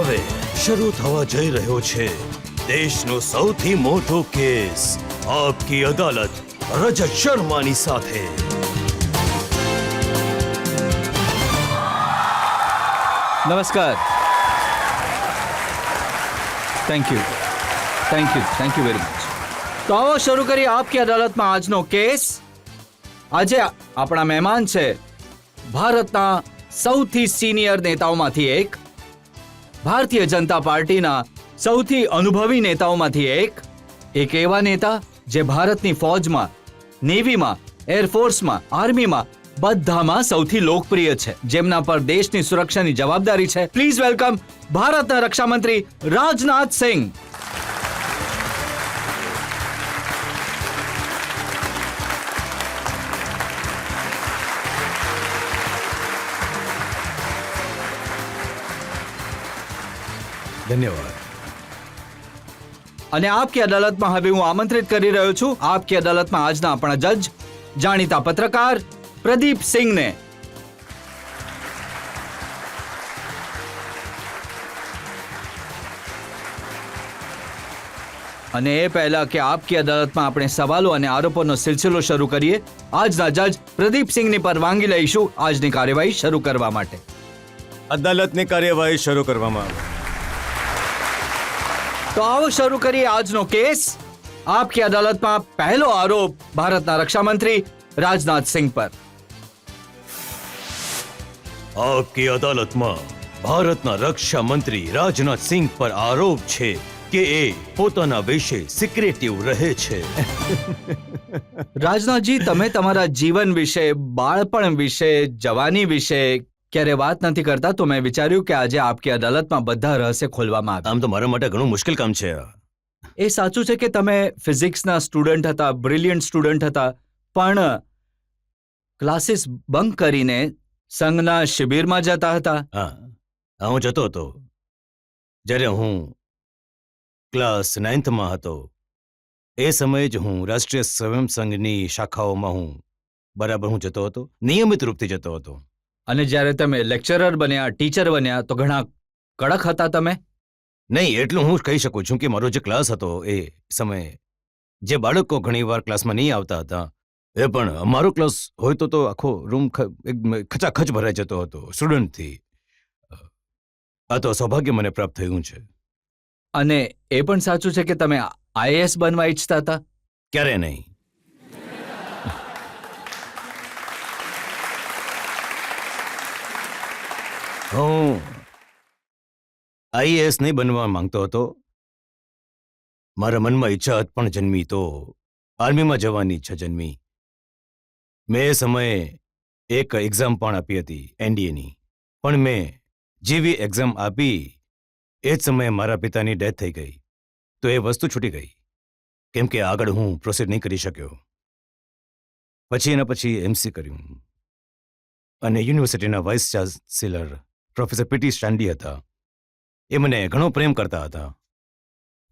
હવે શરૂ થવા જઈ રહ્યો છે દેશનો સૌથી મોટો કેસ આપકી અદાલત રજત શર્માની સાથે. નમસ્કાર. Thank you very much. તો આવો શરૂ કરીએ આપકી અદાલતમાં આજનો કેસ. આજે આપણા મહેમાન છે ભારતના સૌથી સિનિયર નેતાઓમાંથી એક, ભારતીય જનતા પાર્ટીના સૌથી અનુભવી નેતાઓમાંથી એક એવા નેતા જે ભારતની ફૌજમાં, નેવીમાં, એરફોર્સમાં, આર્મીમાં બધામાં સૌથી લોકપ્રિય છે, જેમના પર દેશની સુરક્ષાની જવાબદારી છે. પ્લીઝ વેલકમ ભારતના રક્ષામંત્રી રાજનાથ સિંહ. ધન્યવાદ. અને આપકી અદાલતમાં હવે હું આમંત્રિત કરી રહ્યો છું આપકી અદાલતમાં આજના આપણા જજ, જાણીતા પત્રકાર પ્રદીપ સિંહને. અને એ પહેલા કે આપકી અદાલતમાં આપણે સવાલો અને આરોપોનો સિલસિલો શરૂ કરીએ, આજના જજ પ્રદીપ સિંહની પરવાનગી લઈશું આજની કાર્યવાહી શરૂ કરવા માટે. અદાલતની કાર્યવાહી શરૂ કરવામાં આવે. તો આવો શરૂ કરીએ આજનો કેસ. આપકી અદાલતમાં પહેલો આરોપ ભારતના રક્ષામંત્રી રાજનાથ સિંહ પર. આપકી અદાલતમાં ભારતના રક્ષા મંત્રી રાજનાથ સિંહ પર આરોપ છે કે એ પોતાના વિશે સિક્રેટિવ રહે છે. રાજનાથજી, તમે તમારા જીવન વિશે, બાળપણ વિશે, જવાની વિશે ક્યારે વાત નથી કરતા, તો મેં વિચાર્યું કે આજે આપકી અદાલતમાં બધા રહસ્ય ખોલવામાં આવે. આમ તો મારા માટે ઘણું મુશ્કેલ કામ છે. એ સાચું છે કે તમે ફિઝિક્સના સ્ટુડન્ટ હતા, બ્રિલિયન્ટ સ્ટુડન્ટ હતા, પણ ક્લાસીસ બંક કરીને સંઘના શિબિરમાં જતા હતા. હા, હું જતો હતો. જ્યારે હું ક્લાસ 9માં હતો એ સમયે જ હું રાષ્ટ્રીય સ્વયં સંઘની શાખાઓમાં હું જતો હતો, નિયમિત રૂપથી જતો હતો. અને જ્યારે તમે લેક્ચરર બન્યા, ટીચર બન્યા, તો ઘણા કડક હતા તમે. નહીં, એટલું હું કહી શકું છું કે મારો જે ક્લાસ હતો એ સમયે જે બાળકો ઘણીવાર ક્લાસમાં નહીં આવતા હતા, એ પણ અમારો ક્લાસ હોય તો આખો રૂમ ખચાખચ ભરાઈ જતો હતો સ્ટુડન્ટથી. આ તો સૌભાગ્ય મને પ્રાપ્ત થયું છે. અને એ પણ સાચું છે કે તમે આઈએએસ બનવા ઈચ્છતા હતા? ક્યારે નહીં. હું આઈએએસ નહીં બનવા માંગતો હતો. મારા મનમાં ઈચ્છા પણ જન્મી તો આર્મીમાં જવાની ઈચ્છા જન્મી. મેં એ સમયે એક એક્ઝામ પણ આપી હતી એનડીએની, પણ મેં જેવી એક્ઝામ આપી એ જ સમયે મારા પિતાની ડેથ થઈ ગઈ, તો એ વસ્તુ છૂટી ગઈ, કેમ કે આગળ હું પ્રોસીડ નહીં કરી શક્યો. પછી એમસી કર્યું અને યુનિવર્સિટીના વાઇસ ચાન્સેલર પ્રોફેસર પીટી સ્ટાન્ડી હતા. એ મને ઘણો પ્રેમ કરતા હતા,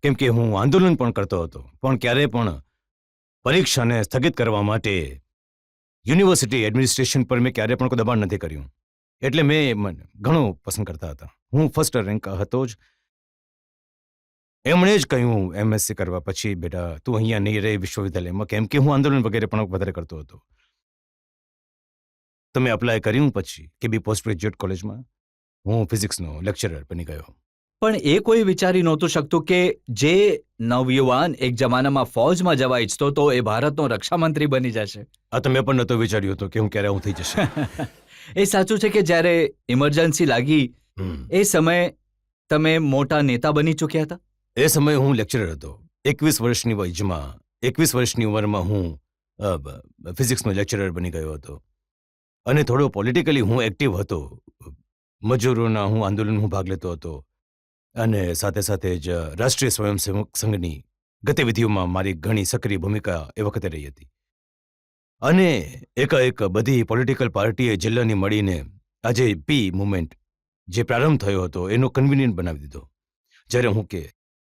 કેમ કે હું આંદોલન પણ કરતો હતો, પણ ક્યારેય પણ પરીક્ષાને સ્થગિત કરવા માટે યુનિવર્સિટી એડમિનિસ્ટ્રેશન પર મેં ક્યારેય પણ કોઈ દબાણ નથી કર્યું. એટલે મેં ઘણો પસંદ કરતા હતા. હું ફર્સ્ટ રેન્ક હતો જ. એમણે જ કહ્યું એમએસસી કરવા પછી, બેટા તું અહીંયા નહીં રહે વિશ્વવિદ્યાલયમાં, કેમ કે હું આંદોલન વગેરે પણ વધારે કરતો હતો. તો મેં અપ્લાય કર્યું. પછી કેબી પોસ્ટ ગ્રેજ્યુએટ કોલેજમાં હું ફિઝિક્સનો લેક્ચરર બની ગયો. પણ એ કોઈ વિચારી નહોતું શકતું કે જે નવયુવાન એક જમાનામાં ફૌજમાં જવા ઈચ્છતો તો એ ભારતનો રક્ષામંત્રી બની જશે. આ તો મેં પણ નહોતું વિચાર્યું હતું કે હું ક્યારે હું થઈ જશે. એ સાચું છે કે જ્યારે ઇમરજન્સી લાગી એ સમયે તમે મોટા નેતા બની ચૂક્યા હતા. એ સમયે હું લેક્ચરર હતો. 21 વર્ષની વયમાં, 21 વર્ષની ઉંમરમાં હું ફિઝિક્સનો લેક્ચરર બની ગયો હતો. અને થોડો પોલિટિકલી હું એક્ટિવ હતો. મજૂરોના આંદોલન ભાગ લેતો હતો અને સાથે સાથે જ રાષ્ટ્રીય સ્વયંસેવક સંઘની ગતિવિધિઓમાં મારી ઘણી સક્રિય ભૂમિકા એ વખતે રહી હતી. અને એકાએક બધી પોલિટિકલ પાર્ટીએ જિલ્લાની મળીને આજે પી મુવમેન્ટ જે પ્રારંભ થયો હતો એનો કન્વીનિયન્ટ બનાવી દીધો. જ્યારે હું કે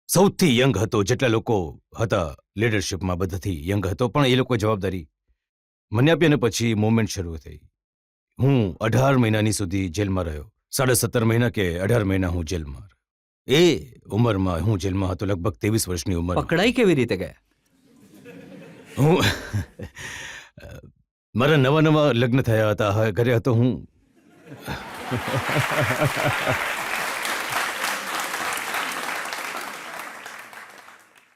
સૌથી યંગ હતો, જેટલા લોકો હતા લીડરશિપમાં બધાથી યંગ હતો, પણ એ લોકો જવાબદારી મને આપી અને પછી મુવમેન્ટ શરૂ થઈ. હું 18 મહિનાની સુધી જેલમાં રહ્યો. 17.5 મહિના કે 18 મહિના હું જેલમાં. એ ઉંમરમાં હું જેલમાં હતો, લગભગ 23 વર્ષની ઉંમર. પકડાઈ કેવી રીતે ગયા? હું મારા નવા નવા લગ્ન થયા હતા, હવે ઘરે હતો હું.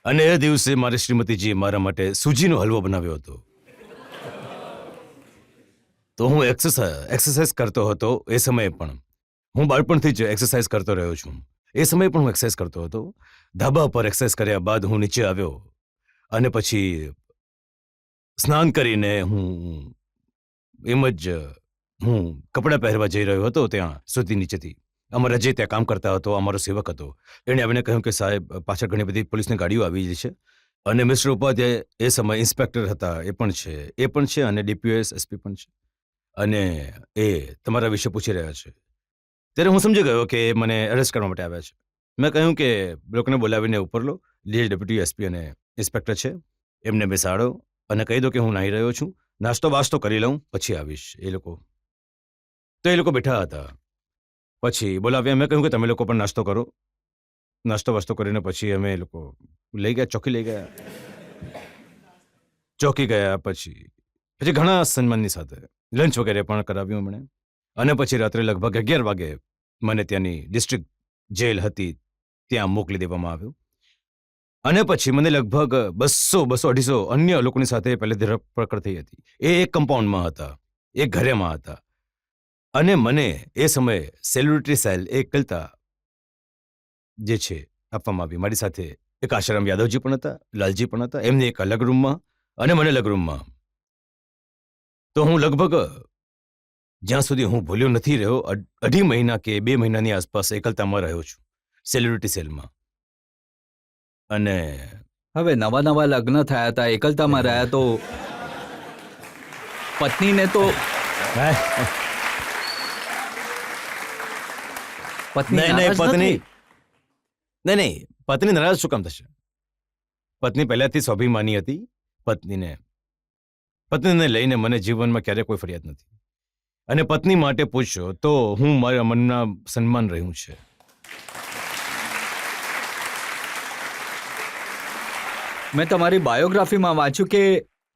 અને એ દિવસે મારી શ્રીમતીજીએ મારા માટે સૂજીનો હલવો બનાવ્યો હતો. તો હું એક્સરસાઇઝ કરતો હતો. એ સમયે પણ હું બાળપણથી જ એક્સરસાઇઝ કરતો રહ્યો છું. એ સમયે પણ હું એક્સરસાઇઝ કરતો હતો. ધાબા પર એક્સરસાઇઝ કર્યા બાદ હું નીચે આવ્યો અને પછી સ્નાન કરીને હું એમ જ હું કપડાં પહેરવા જઈ રહ્યો હતો. ત્યાં સુધી નીચેથી અમારા જે ત્યાં કામ કરતા હતો, અમારો સેવક હતો, એણે આવીને કહ્યું કે સાહેબ, પાછળ ઘણી બધી પોલીસની ગાડીઓ આવી છે અને મિસ્ટર ઉપાધ્યાય એ સમય ઇન્સ્પેક્ટર હતા, એ પણ છે અને ડીપીએસ એસપી પણ છે અને એ તમારા વિશે પૂછી રહ્યા છે. ત્યારે હું સમજી ગયો કે મને અરેસ્ટ કરવા માટે આવ્યા છે. મેં કહ્યું કે લોકોને બોલાવીને ઉપર લો, જે ડેપ્યુટી એસપી અને ઇન્સ્પેક્ટર છે એમને બેસાડો અને કહી દો કે હું નાહી રહ્યો છું, નાસ્તો વાસ્તો કરી લઉં પછી આવીશ. એ લોકો બેઠા હતા. પછી બોલાવ્યા. મેં કહ્યું કે તમે લોકો પણ નાસ્તો કરો. નાસ્તો વાસ્તો કરીને પછી અમે લોકો લઈ ગયા, ચોકી લઈ ગયા. ચોકી ગયા પછી ઘણા સન્માનની સાથે લંચ વગેરે પણ કરાવ્યું એમણે. અને પછી રાત્રે લગભગ 11 વાગે મને ત્યાંની ડિસ્ટ્રિક્ટ જેલ હતી ત્યાં મોકલી દેવામાં આવ્યું. અને પછી મને લગભગ 200-250 અન્ય લોકોની સાથે પહેલેથી ધરપકડ થઈ હતી. એ એક કમ્પાઉન્ડમાં હતા, એક ઘરેમાં હતા. અને મને એ સમયે સેલ્યુટરી સેલ એકલતા જે છે આપવામાં આવી. મારી સાથે એક આશ્રમ યાદવજી પણ હતા, લાલજી પણ હતા, એમને એક અલગ રૂમમાં અને મને અલગ રૂમમાં. તો હું લગભગ, જ્યાં સુધી હું ભૂલ્યો નથી રહ્યો, 2.5 મહિના કે 2 મહિનાની આસપાસ એકલતામાં રહ્યો છું, સેલ્યુટરી સેલમાં. અને હવે નવા નવા લગ્ન થયા હતા, એકલતામાં રહ્યા, તો પત્નીને તો નહીં, પત્ની નારાજ શું કામ થશે? પત્ની પહેલાથી સ્વાભિમાની હતી. પત્નીને લઈને મને જીવનમાં ક્યારેય કોઈ ફરિયાદ નથી. અને પત્ની માટે પૂછશો તો હું મારા મનના સન્માન રહ્યું છે. મેં તમારી બાયોગ્રાફીમાં વાંચ્યું કે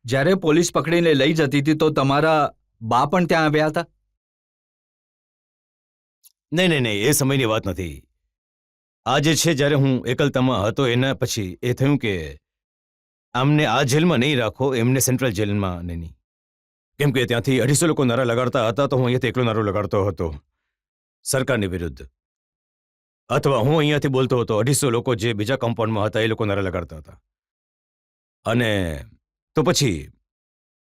જ્યારે પોલીસ પકડીને લઈ જતી હતી તો તમારા બા પણ ત્યાં આવ્યા હતા. નહીં, એ સમયની વાત નથી. આ જે છે, જ્યારે હું એકલતામાં હતો એના પછી એ થયું કે આમને આ જેલમાં નહીં રાખો, એમને સેન્ટ્રલ જેલમાં નહીં. કેમ કે ત્યાંથી 250 લોકો નારા લગાડતા હતા, તો હું અહીંયાથી એકલો નારો લગાડતો હતો સરકારની વિરુદ્ધ. અથવા હું અહીંયાથી બોલતો હતો, 250 લોકો જે બીજા કમ્પાઉન્ડમાં હતા એ લોકો નારા લગાડતા હતા. અને તો પછી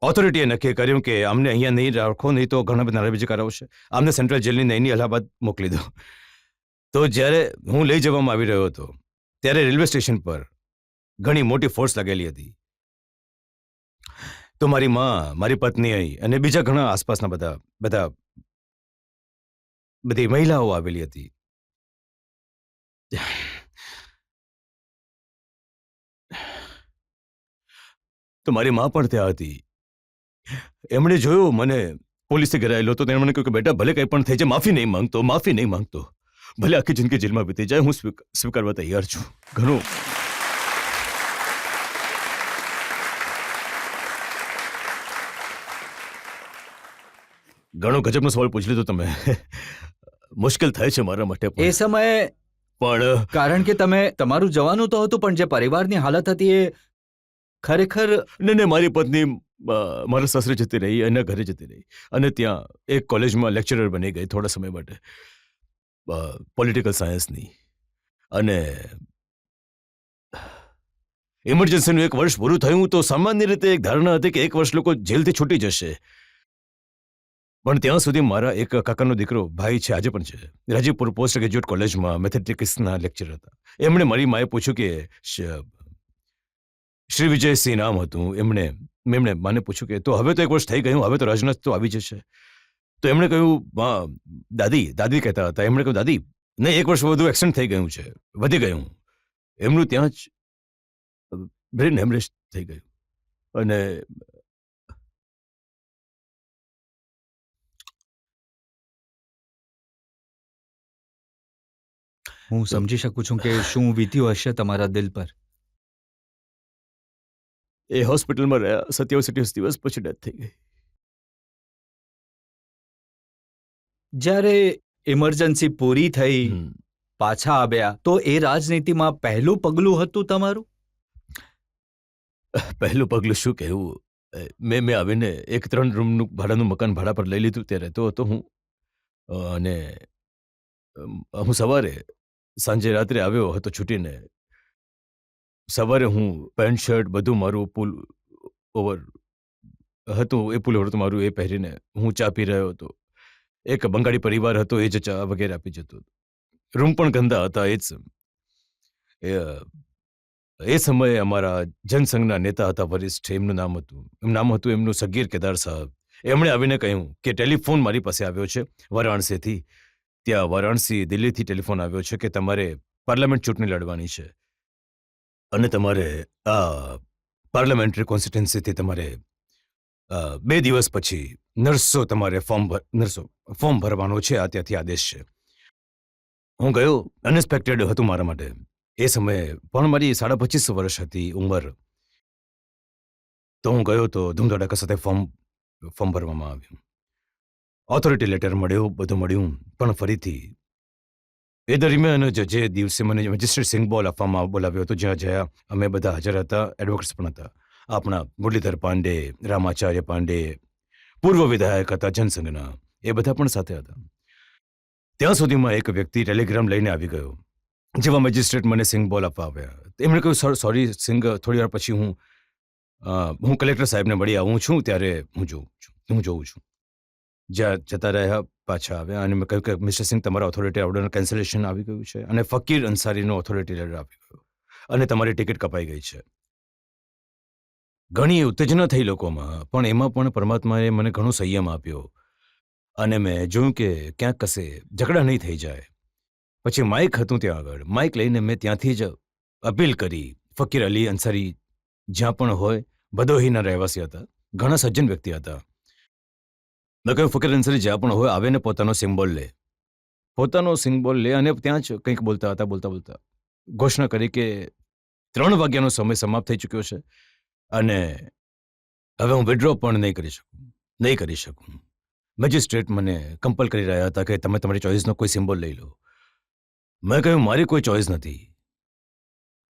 ઓથોરિટીએ નક્કી કર્યું કે આમને અહીંયા નહીં રાખો, નહીં તો ઘણા બધા નારાબાજી કરાવશે, આમને સેન્ટ્રલ જેલની નૈની અલ્હાબાદ મોકલી દો. તો જ્યારે હું લઈ જવામાં આવી રહ્યો હતો ત્યારે રેલવે સ્ટેશન પર ઘણી મોટી ફોર્સ લાગેલી હતી. તો મારી માં, મારી પત્ની અને બીજા ઘણા આસપાસના બધી મહિલાઓ આવેલી હતી. તો મારી માં પણ ત્યાં હતી. એમણે જોયું મને પોલીસે ઘેરાયેલો, તો તેમણે મને કહ્યું કે બેટા, ભલે કંઈ પણ થઈ જાય, માફી નહીં માંગતો, ભલે આખી જિંદગી જેલમાં વીતી જાય, હું સ્વીકારવા તૈયાર છું. ઘણો ગજબનો સવાલ પૂછી લીધો તમે. મુશ્કેલ થાય છે મારા માટે એ સમયે પણ કારણ કે તમારું જવાનું તો હતું, પણ જે પરિવારની હાલત હતી એ ખરેખર. ને મારી પત્ની મારા સાસરે જતી રહી, એના ઘરે જતી રહી અને ત્યાં એક કોલેજમાં લેક્ચરર બની ગઈ થોડા સમય માટે, પોલિટિકલ સાયન્સની. અને ઇમરજન્સીનું 1 વર્ષ પૂરું થયું તો સામાન્ય રીતે એક ધારણા હતી કે 1 વર્ષ લોકો જેલથી છૂટી જશે. પણ ત્યાં સુધી મારા એક કાકાનો દીકરો, ભાઈ છે, આજે પણ છે, રાજીપુર પોસ્ટ ગ્રેજ્યુએટ કોલેજમાં મેથેમેટિક્સના લેક્ચર હતા. એમણે મારી માએ પૂછ્યું કે શ્રી વિજયસિંહ નામ હતું. એમણે માને પૂછ્યું કે તો હવે તો 1 વર્ષ થઈ ગયું, હવે તો રાજનાથ તો આવી જશે. તો એમણે કહ્યું, દાદી કહેતા હતા, એમણે કહ્યું, દાદી નહીં, 1 વર્ષ વધુ એક્સટેન્ડ થઈ ગયું છે, વધી ગયું. એમનું ત્યાં જ બ્રેન હેમરેજ થઈ ગયું. અને હું સમજી શકું છું કે શું વીત્યું હશે તમારા દિલ પર. એ હોસ્પિટલમાં રહ્યા 27 દિવસ પછી ડેથ થઈ ગઈ. જ્યારે ઇમરજન્સી પૂરી થઈ, હમ. પાછા આવ્યા, તો એ રાજનીતિમાં પહેલું પગલું હતું તમારું? પહેલું પગલું શું કહેવું, મેં આવીને એક 3 રૂમનું ભાડાનું મકાન ભાડા પર લઈ લીધું, ત્યાં રહેતો હતો હું. અને હું સવારે સાંજે રાત્રે આવ્યો હતો છૂટીને. સવારે હું પેન્ટ શર્ટ બધું મારું પુલ ઓવર હતું, એ પુલ ઓવર હતું મારું, એ પહેરીને હું ચા પી રહ્યો હતો. એક બંગાળી પરિવાર હતો, એ જ ચા વગેરે આપી જતો હતો. રૂમ પણ ગંદા હતા. એ સમયે અમારા જનસંઘના નેતા હતા વરિષ્ઠ, એમનું નામ હતું એમનું સગીર કેદાર સાહેબ. એમણે આવીને કહ્યું કે ટેલિફોન મારી પાસે આવ્યો છે વારાણસીથી. ત્યાં વારાણસી દિલ્હીથી ટેલિફોન આવ્યો છે કે તમારે પાર્લામેન્ટ ચૂંટણી લડવાની છે અને તમારે આ પાર્લામેન્ટરી કોન્સ્ટિટ્યુન્સીથી તમારે 2 દિવસ પછી ફોર્મ ભરવાનો છે. આ ત્યાંથી આદેશ છે. હું ગયો. અનએક્સપેક્ટેડ હતું મારા માટે. એ સમયે પણ મારી 25.5 વર્ષ હતી ઉંમર. તો હું ગયો તો ધૂમધડાકા સાથે ફોર્મ ભરવામાં આવ્યું. ઓથોરિટી લેટર મળ્યો, બધું મળ્યું. પણ ફરીથી એ દરમિયાન જે દિવસે મને મેજિસ્ટ્રેટ સિંગબોલ આપવામાં બોલાવ્યો હતો, જ્યાં જ્યાં અમે બધા હાજર હતા, એડવોકેટ્સ પણ હતા. આપણા મુરલીધર પાંડે, રામાચાર્ય પાંડે, પૂર્વ વિધાયક હતા જનસંઘના, એ બધા પણ સાથે હતા. ત્યાં સુધીમાં એક વ્યક્તિ ટેલિગ્રામ લઈને આવી ગયો. જેવા મેજિસ્ટ્રેટ મને સિંગબોલ આપવા આવ્યા, એમણે કહ્યું, સોરી સિંગ, થોડી વાર પછી હું કલેક્ટર સાહેબને મળી આવું છું, ત્યારે હું જોઉં છું. જ્યાં જતા રહ્યા, પાછા આવ્યા અને મેં કહ્યું કે મિસ્ટર સિંહ, તમારા ઓથોરિટી ઓર્ડરનું કેન્સલેશન આવી ગયું છે અને ફકીર અંસારીનો ઓથોરિટી લેટર આવી ગયો અને તમારી ટિકિટ કપાઈ ગઈ છે. ઘણી ઉત્તેજના થઈ લોકોમાં, પણ એમાં પણ પરમાત્માએ મને ઘણો સંયમ આપ્યો અને મેં જોયું કે ક્યાંક કશે ઝઘડા નહીં થઈ જાય. પછી માઇક હતું ત્યાં આગળ, માઇક લઈને મેં ત્યાંથી જ અપીલ કરી. ફકીર અલી અંસારી જ્યાં પણ હોય, ભદોહીના રહેવાસી હતા, ઘણા સજ્જન વ્યક્તિ હતા. મેં કહ્યું, ફકીર અંસારી જ્યાં પણ હોય, આવીને પોતાનો સિમ્બોલ લે અને ત્યાં જ કંઈક બોલતા ઘોષણા કરી કે 3 વાગ્યાનો સમય સમાપ્ત થઈ ચૂક્યો છે અને હવે હું વિડ્રો પણ નહીં કરી શકું. મેજિસ્ટ્રેટ મને કમ્પલ કરી રહ્યા હતા કે તમે તમારી ચોઇસનો કોઈ સિમ્બોલ લઈ લો. મેં કહ્યું, મારી કોઈ ચોઇસ નથી.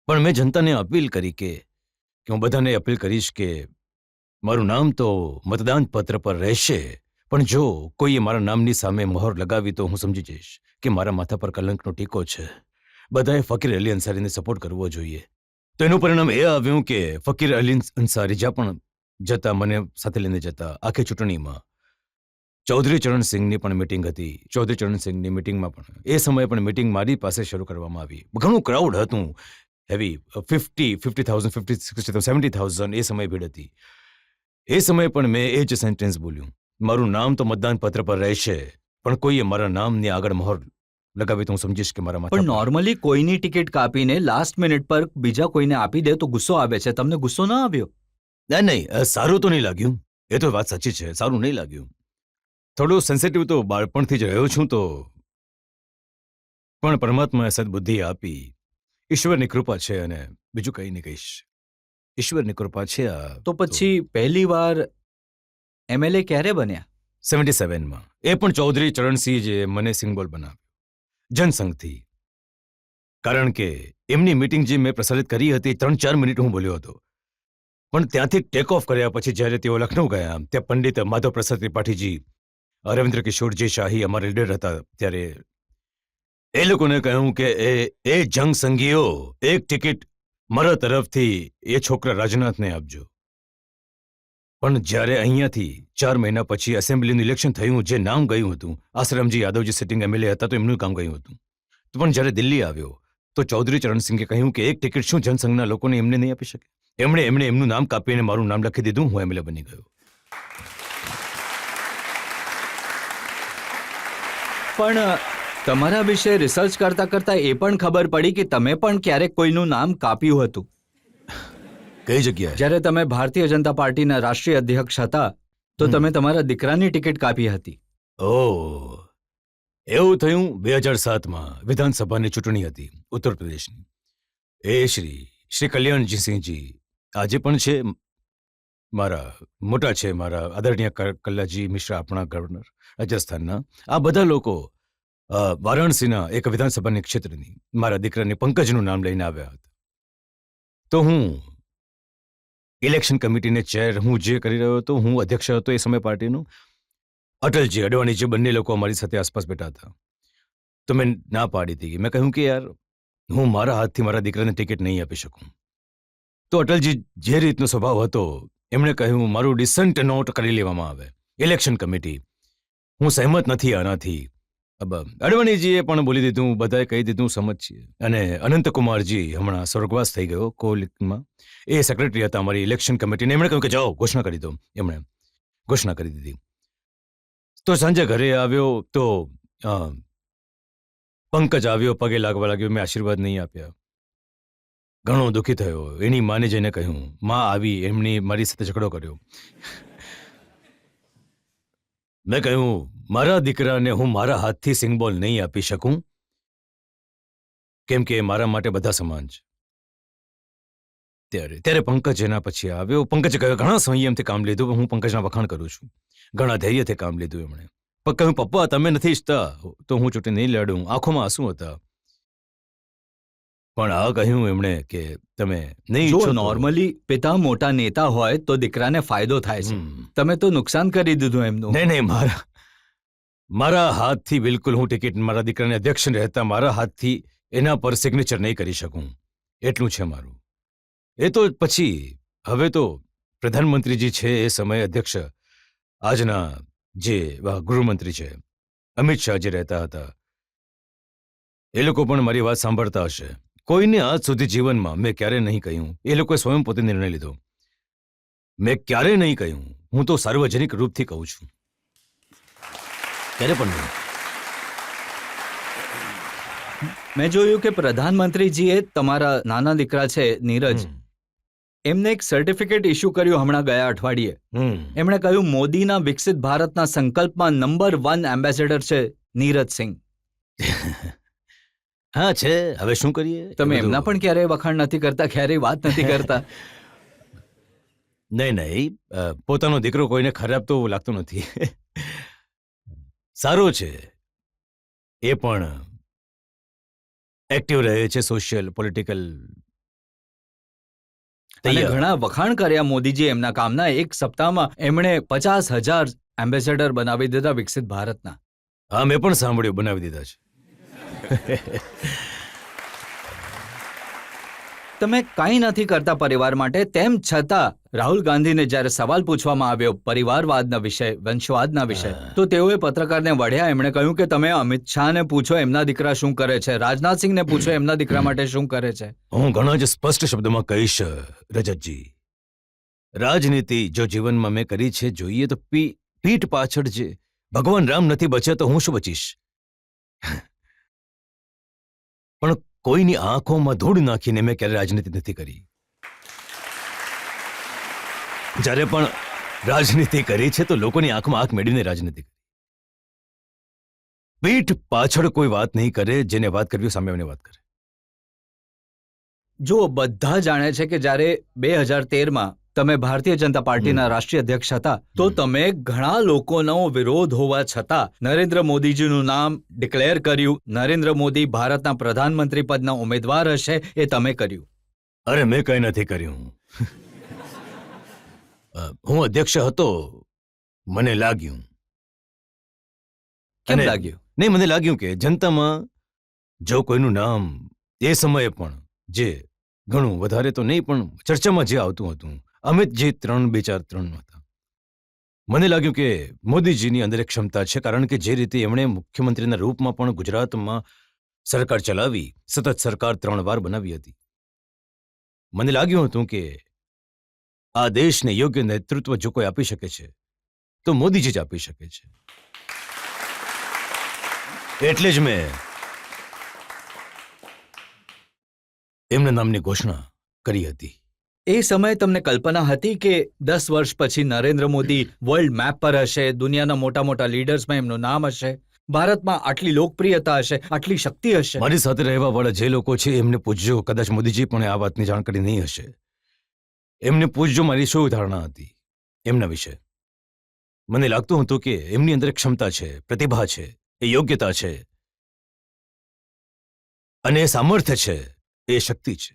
પણ મેં જનતાને અપીલ કરી કે હું બધાને અપીલ કરીશ કે મારું નામ તો મતદાન પત્ર પર રહેશે, પણ જો કોઈએ મારા નામની સામે મહોર લગાવી તો હું સમજી જઈશ કે મારા માથા પર કલંકનો ટીકો છે. બધાએ ફકીર અલી અંસારીને સપોર્ટ કરવો જોઈએ. તો એનું પરિણામ એ આવ્યું કે ફકીર અલી અંસારી જ્યાં પણ જતા, મને સાથે લઈને જતા. આખી ચૂંટણીમાં ચૌધરી ચરણસિંહની પણ મિટિંગ હતી. ચૌધરી ચરણસિંહની મિટિંગમાં પણ એ સમયે પણ મિટિંગ મારી પાસે શરૂ કરવામાં આવી. ઘણું ક્રાઉડ હતું, હેવી, 50,000, 60,000, 70,000 એ સમયે ભીડ હતી. એ સમયે પણ મેં એ જ સેન્ટેન્સ બોલ્યું, મારું નામ તો મતદાન પત્ર પર રહેશે, પણ કોઈએ મારા નામની આગળ મહોર લગાવી તો હું સમજીશ કે મારા માથા પણ પર. નોર્મલી કોઈની ટિકિટ કાપીને લાસ્ટ મિનિટ પર બીજા કોઈને આપી દે તો ગુસ્સો આવે છે. તમને ગુસ્સો ના આવ્યો? નહીં, સારું તો નહીં લાગ્યું. એ તો વાત સાચી છે, સારું નહીં લાગ્યું. થોડું સેન્સિટિવ તો બાળપણથી જ રહ્યો છું, તો પણ પરમાત્માએ સદબુદ્ધિ આપી. ઈશ્વરની કૃપા છે અને બીજું કંઈ નહીં કહીશ. ઈશ્વરની કૃપા છે. તો પછી પહેલી વાર એમએલએ ક્યારે બન્યા? 77માં. એ પણ ચૌધરી ચરણસિંહ જે મને સિમ્બોલ બનાવ્યો જનસંઘથી. કારણ કે એમની મીટિંગ જે મેં પ્રસારિત કરી હતી, 3-4 મિનિટ હું બોલ્યો હતો. પણ ત્યાંથી ટેક ઓફ કર્યા પછી જ્યારે તેઓ લખનઉ ગયા, ત્યાં પંડિત માધવ પ્રસાદ ત્રિપાઠીજી, રવિન્દ્ર કિશોરજી શાહી અમારા લીડર હતા, ત્યારે એ લોકોને કહ્યું કે એ જંગ સંઘીઓ, એક ટિકિટ મારા તરફથી એ છોકરા રાજનાથને આપજો. પણ જ્યારે અહીંયાથી 4 મહિના પછી એસેમ્બલીનું ઇલેક્શન થયું, જે નામ ગયું હતું, આશ્રમજી યાદવજી સિટિંગ એમએલએ હતા, તો એમનું કામ ગયું હતું. તો પણ જ્યારે દિલ્હી આવ્યો તો ચૌધરી ચરણસિંહે કહ્યું કે એક ટિકિટ શું જનસંઘના લોકોને એમને નહીં આપી શકે. એમણે એમનું નામ કાપીને મારું નામ લખી દીધું, હું એમએલએ બની ગયો. પણ તમારા વિશે રિસર્ચ કરતા કરતા એ પણ ખબર પડી કે તમે પણ ક્યારેક કોઈનું નામ કાપ્યું હતું. કઈ જગ્યાએ? જ્યારે તમે ભારતીય જનતા પાર્ટીના રાષ્ટ્રીય અધ્યક્ષ હતા, તો તમે તમારા દીકરાની ટિકિટ કાપી હતી. ઓહ, એવું થયું 2007માં વિધાનસભાની ચૂંટણી હતી ઉત્તર પ્રદેશની. એ શ્રી કલ્યાણજીસિંહજી આજે પણ છે, મારા મોટા છે, મારા આદરણીય કલ્લાજી મિશ્રા, આપણા ગવર્નર રાજસ્થાનના. આ બધા લોકો વારાણસીના એક વિધાનસભાની ક્ષેત્રની મારા દીકરાની પંકજનું નામ લઈને આવ્યા હતા. તો હું ઇલેક્શન કમિટીને ચેર હું જે કરી રહ્યો હતો, હું અધ્યક્ષ હતો એ સમય પાર્ટીનો. અટલજી, અડવાણીજી બંને લોકો અમારી સાથે આસપાસ બેઠા હતા. તો મેં ના પાડી હતી. મેં કહ્યું કે યાર, હું મારા હાથથી મારા દીકરાને ટિકિટ નહીં આપી શકું. તો અટલજી જે રીતનો સ્વભાવ હતો, એમણે કહ્યું મારું ડિસન્ટ નોટ કરી લેવામાં આવે. ઇલેક્શન કમિટી, હું સહેમત નથી આનાથી. અડવાણીજીએ પણ બોલી દીધું, બધાએ કહી દીધું, સમજ છીએ. અને અનંતકુમારજી હમણાં સ્વર્ગવાસ થઈ ગયો કોલિકમાં, એ સેક્રેટરી હતા અમારી ઇલેક્શન કમિટીને. એમણે કહ્યું કે જાઓ ઘોષણા કરી દો. એમણે ઘોષણા કરી દીધી. તો સાંજે ઘરે આવ્યો તો પંકજ આવ્યો, પગે લાગવા લાગ્યો. મેં આશીર્વાદ નહીં આપ્યા. ઘણો દુઃખી થયો. એની માને જઈને કહ્યું, માં આવી, એમની મારી સાથે ઝઘડો કર્યો. મેં કહ્યું મારા દીકરાને હું મારા હાથથી સિંગબોલ નહીં આપી શકું, કેમ કે મારા માટે બધા સમાન છે. ત્યારે પંકજ એના પછી આવ્યો. પંકજે કહ્યું, ઘણા સંયમથી કામ લીધું. હું પંકજના વખાણ કરું છું. ઘણા ધૈર્યથી કામ લીધું એમણે. પણ કહ્યું, પપ્પા તમે નથી ઈચ્છતા તો હું ચૂંટણી નહીં લડું. આંખોમાં આંસુ હતા. પણ આ કહ્યું એમણે કે તમે નહીં જો ઈચ્છો તો- નોર્મલી પિતા મોટા નેતા હોય તો દીકરાને ફાયદો થાય છે. હમ. તમે તો નુકસાન કરી દીધું એમનું. નહીં, મારા હાથથી બિલકુલ હું ટિકિટ મારા દીકરાને અધ્યક્ષ રહેતા મારા હાથથી એના પર સિગ્નેચર નહીં કરી શકું. એટલું છે મારું. એ તો પછી હવે તો પ્રધાનમંત્રીજી છે એ સમયે અધ્યક્ષ, આજના જે ગૃહમંત્રી છે અમિત શાહ જે રહેતા હતા, એ લોકો પણ મારી વાત સાંભળતા હશે. કોઈને આજ સુધી જીવનમાં મેં ક્યારે નહીં કહ્યું. એ લોકોએ સ્વયં પોતે નિર્ણય લીધો. મેં ક્યારે નહીં કહ્યું. હું તો સાર્વજનિક રૂપથી કહું છું. ક્યારે પણ નહીં. મેં જોયું કે પ્રધાનમંત્રીજીએ તમારા નાના દીકરા છે નીરજ, એમને એક સર્ટિફિકેટ ઇસ્યુ કર્યું હમણાં ગયા અઠવાડિયે. એમણે કહ્યું મોદીના વિકસિત ભારતના સંકલ્પમાં નંબર 1 એમ્બેસેડર છે નીરજ સિંહ. હા છે. હવે શું કરીએ? તમે એ બધું- એમના પણ ક્યારેય વખાણ નથી કરતા, ક્યારેય વાત નથી કરતા. નહીં, પોતાનો દીકરો કોઈને ખરાબ તો લાગતો નથી. સારો છે. એ પણ એક્ટિવ રહે છે, સોશિયલ પોલિટિકલ. અને ઘણા વખાણ કર્યા મોદીજી એમના કામના. એક સપ્તાહમાં એમણે 50,000 એમ્બેસેડર બનાવી દીધા વિકસિત ભારતના. હા, મેં પણ સાંભળ્યું, બનાવી દીધા છે. તમે કંઈ નથી કરતા પરિવાર માટે, તેમ છતાં રાહુલ ગાંધીને જ્યારે સવાલ પૂછવામાં આવ્યો પરિવારવાદના વિષય, વંશવાદના વિષય, તો તેઓએ પત્રકારને વઢ્યા. એમણે કહ્યું કે તમે અમિત શાહને પૂછો એમના દીકરા શું કરે છે, રાજનાથસિંહને પૂછો એમના દીકરા માટે શું કરે છે. હું ઘણા જ સ્પષ્ટ શબ્દોમાં કહીશ રજતજી, રાજનીતિ જો જીવનમાં મેં કરી છે, જોઈએ તો પીઠ પાછળ જે ભગવાન રામ નથી બચ્યા તો હું શું બચીશ. પણ કોઈની આંખોમાં ધૂળ નાખીને મેં ક્યારે રાજનીતિ નથી કરી. જ્યારે પણ રાજનીતિ કરી છે તો લોકોની આંખમાં આંખ મેળવીને રાજનીતિ કરી. પીઠ પાછળ કોઈ વાત નહીં કરે, જેને વાત કરવી હોય સામેવાળાને વાત કરે. જો બધા જાણે છે કે જ્યારે 2013માં તમે ભારતીય જનતા પાર્ટીના રાષ્ટ્રીય અધ્યક્ષ હતા, તો તમે ઘણા લોકોનો વિરોધ હોવા છતાં નરેન્દ્ર મોદીજીનું નામ ડિક્લેર કર્યું. નરેન્દ્ર મોદી ભારતના પ્રધાનમંત્રી પદના ઉમેદવાર હશે એ તમે કર્યું. અરે મેં કંઈ નથી કર્યું. હું અધ્યક્ષ હતો, મને લાગ્યું. કેમ અને- લાગ્યું? નહીં, મને લાગ્યું કે જનતામાં જો કોઈનું નામ એ સમયે પણ જે ઘણું વધારે તો નહીં પણ ચર્ચામાં જે આવતું હતું, અમિતજી 3-2-4-3 હતા. મને લાગ્યું કે મોદીજીની અંદર એક ક્ષમતા છે, કારણ કે જે રીતે એમણે મુખ્યમંત્રીના રૂપમાં પણ ગુજરાતમાં સરકાર ચલાવી, સતત સરકાર 3 વાર બનાવી હતી. મને લાગ્યું હતું કે આ દેશને યોગ્ય નેતૃત્વ જો કોઈ આપી શકે છે તો મોદીજી જ આપી શકે છે. એટલે જ મેં એમના નામની ઘોષણા કરી હતી. એ સમયે તમને કલ્પના હતી કે 10 વર્ષ પછી નરેન્દ્ર મોદી વર્લ્ડ મેપ પર હશે, દુનિયાના મોટા મોટા લીડર્સમાં એમનું નામ હશે? ભારતમાં આટલી લોકપ્રિયતા હશે, આટલી શક્તિ હશે. મારી સાથે રહેવા વાળા જે લોકો છે એમને પૂછજો, કદાચ મોદીજી પણ આ વાતની જાણકારી નહીં હશે. એમને પૂછજો મારી શું ધારણા હતી એમના વિશે. મને લાગતું હતું કે એમની અંદર એક ક્ષમતા છે, પ્રતિભા છે, એ યોગ્યતા છે અને એ સામર્થ્ય છે, એ શક્તિ છે.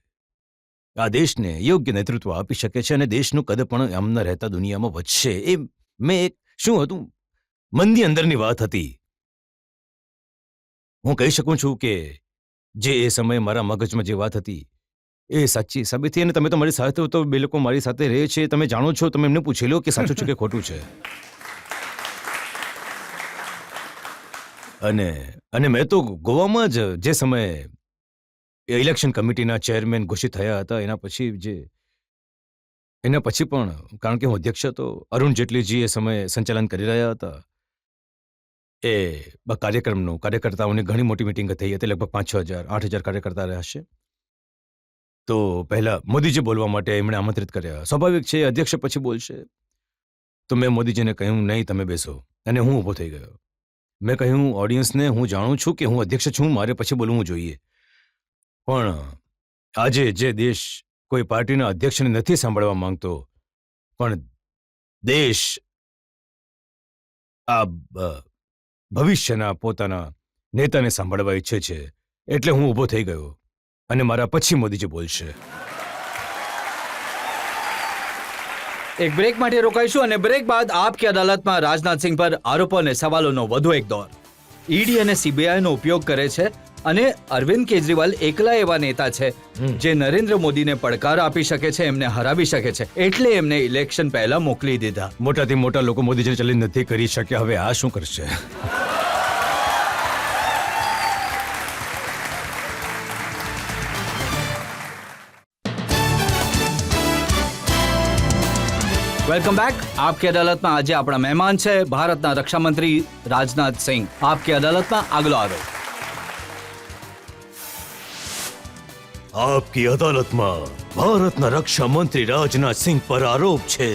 આ દેશને યોગ્ય નેતૃત્વ આપી શકે છે અને દેશનું કદ પણ આમના રહેતા દુનિયામાં વધશે. એ મેં એક શું હતું, મનની અંદરની વાત હતી. હું કહી શકું છું કે જે એ સમયે મારા મગજમાં જે વાત હતી એ સાચી સાબિત થઈ. અને તમે તો મારી સાથે તો બે લોકો મારી સાથે રહે છે, તમે જાણો છો, તમે એમને પૂછી લો કે સાચું છે કે ખોટું છે. અને મેં તો ગોવામાં જ જે સમયે ઇલેક્શન કમિટીના ચેરમેન ઘોષિત થયા હતા એના પછી પણ, કારણ કે હું અધ્યક્ષ હતો, અરુણ જેટલીજી એ સમયે સંચાલન કરી રહ્યા હતા. એ કાર્યકર્તાઓની ઘણી મોટી મિટિંગ થઈ હતી, લગભગ 5,000 8,000 કાર્યકર્તા રહ્યા હશે. તો પહેલા મોદીજી બોલવા માટે એમણે આમંત્રિત કર્યા. સ્વાભાવિક છે, અધ્યક્ષ પછી બોલશે. તો મેં મોદીજીને કહ્યું, નહીં, તમે બેસો. અને હું ઊભો થઈ ગયો. મેં કહ્યું ઓડિયન્સને, હું જાણું છું કે હું અધ્યક્ષ છું, મારે પછી બોલવું જોઈએ, પણ આજે જે દેશ કોઈ પાર્ટીના અધ્યક્ષને નથી સાંભળવા માંગતો, પણ દેશ આ ભવિષ્યના પોતાના નેતાને સાંભળવા ઈચ્છે છે, એટલે હું ઊભો થઈ ગયો અને મારા પછી મોદીજી બોલશે. એક બ્રેક માટે રોકાઈશું અને બ્રેક બાદ આપકી અદાલતમાં રાજનાથસિંહ પર આરોપો અને સવાલોનો વધુ એક દોર. ઈડી અને સીબીઆઈનો ઉપયોગ કરે છે અને અરવિંદ કેજરીવાલ એકલા એવા નેતા છે જે નરેન્દ્ર મોદીને પડકાર આપી શકે છે, એમને હરાવી શકે છે, એટલે એમને ઇલેક્શન પહેલા મોકલી દીધા. મોટાથી મોટા લોકો મોદીજીને ચેલેન્જ નથી કરી શક્યા, હવે આ શું કરશે? Welcome back. આપકી અદાલતમાં આજે આપણા મહેમાન છે ભારતના રક્ષામંત્રી રાજનાથસિંહ. આપકી અદાલતમાં આગલો આરોપ. આપકી અદાલતમાં ભારતના રક્ષા મંત્રી રાજનાથ સિંહ પર આરોપ છે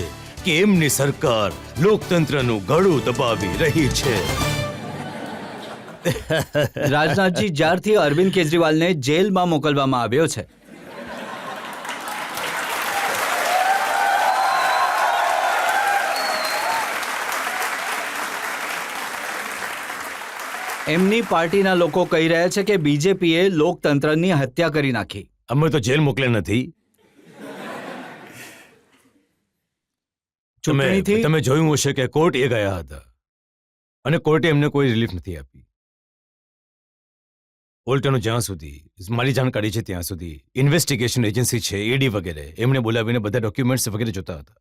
કે એમની સરકાર લોકતંત્રનું ગળું દબાવી રહી છે. રાજનાથજી, જ્યારથી અરવિંદ કેજરીવાલને જેલમાં મોકલવામાં આવ્યો છે, એમની પાર્ટીના લોકો કહી રહ્યા છે કે બીજેપીએ લોકતંત્રની હત્યા કરી નાખી. અમે તો જેલ મોકલ્યા નથી. ચૂંટણીથી તમે જોયું હશે કે કોર્ટ એ ગયા હતા અને કોર્ટે એમને કોઈ રિલીફ નથી આપી. ઉલટાનું જ્યાં સુધી મારી જાણકારી છે ત્યાં સુધી ઇન્વેસ્ટિગેશન એજન્સી છે, ઈડી વગેરે, એમને બોલાવીને બધા ડોક્યુમેન્ટ્સ વગેરે જોતા હતા.